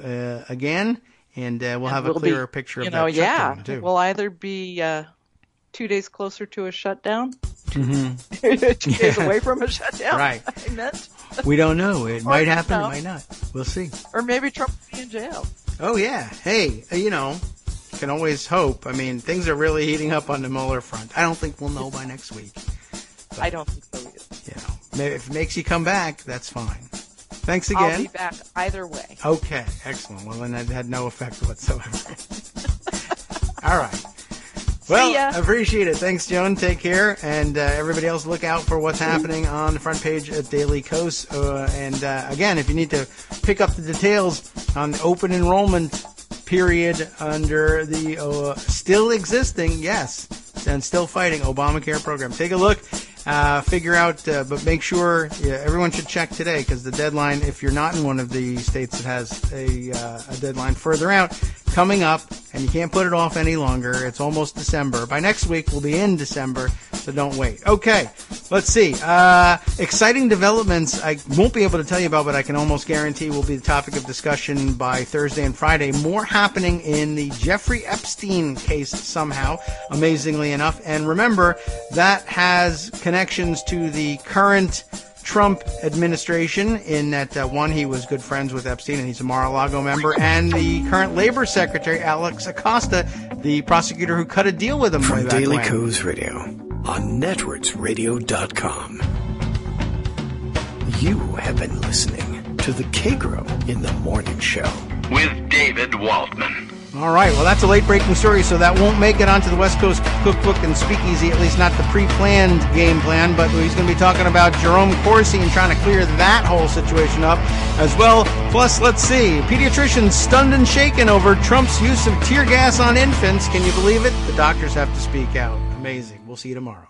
again, and we'll have a clearer picture of that shutdown, too. We'll either be 2 days closer to a shutdown, 2 days away from a shutdown, right. I meant. We don't know. It might happen, it might not. We'll see. Or maybe Trump will be in jail. Oh, yeah. Hey, you can always hope. I mean, things are really heating up on the Mueller front. I don't think we'll know by next week. But, I don't think so either. Maybe if it makes you come back, that's fine. Thanks again. I'll be back either way. Okay, excellent. Well, then it had no effect whatsoever. All right. Well, See ya. appreciate it. Thanks, Joan. Take care. And everybody else, look out for what's happening on the front page at Daily Kos. Again, if you need to pick up the details on the open enrollment period under the still existing, yes, and still fighting Obamacare program, take a look. Figure out, but make sure everyone should check today, because the deadline, if you're not in one of the states that has a deadline further out, coming up, and you can't put it off any longer. It's almost December. By next week, we'll be in December, so don't wait. Okay, let's see. Exciting developments I won't be able to tell you about, but I can almost guarantee will be the topic of discussion by Thursday and Friday. More happening in the Jeffrey Epstein case somehow, amazingly enough. And remember, that has connections to the current Trump administration, in that one, he was good friends with Epstein and he's a Mar-a-Lago member, and the current Labor Secretary, Alex Acosta, the prosecutor who cut a deal with him. From Daily Kos Radio on networksradio.com. You have been listening to the Kagro in the Morning Show with David Waldman. All right, well, that's a late-breaking story, so that won't make it onto the West Coast Cookbook and Speakeasy, at least not the pre-planned game plan, but he's going to be talking about Jerome Corsi and trying to clear that whole situation up as well. Plus, let's see, pediatricians stunned and shaken over Trump's use of tear gas on infants. Can you believe it? The doctors have to speak out. Amazing. We'll see you tomorrow.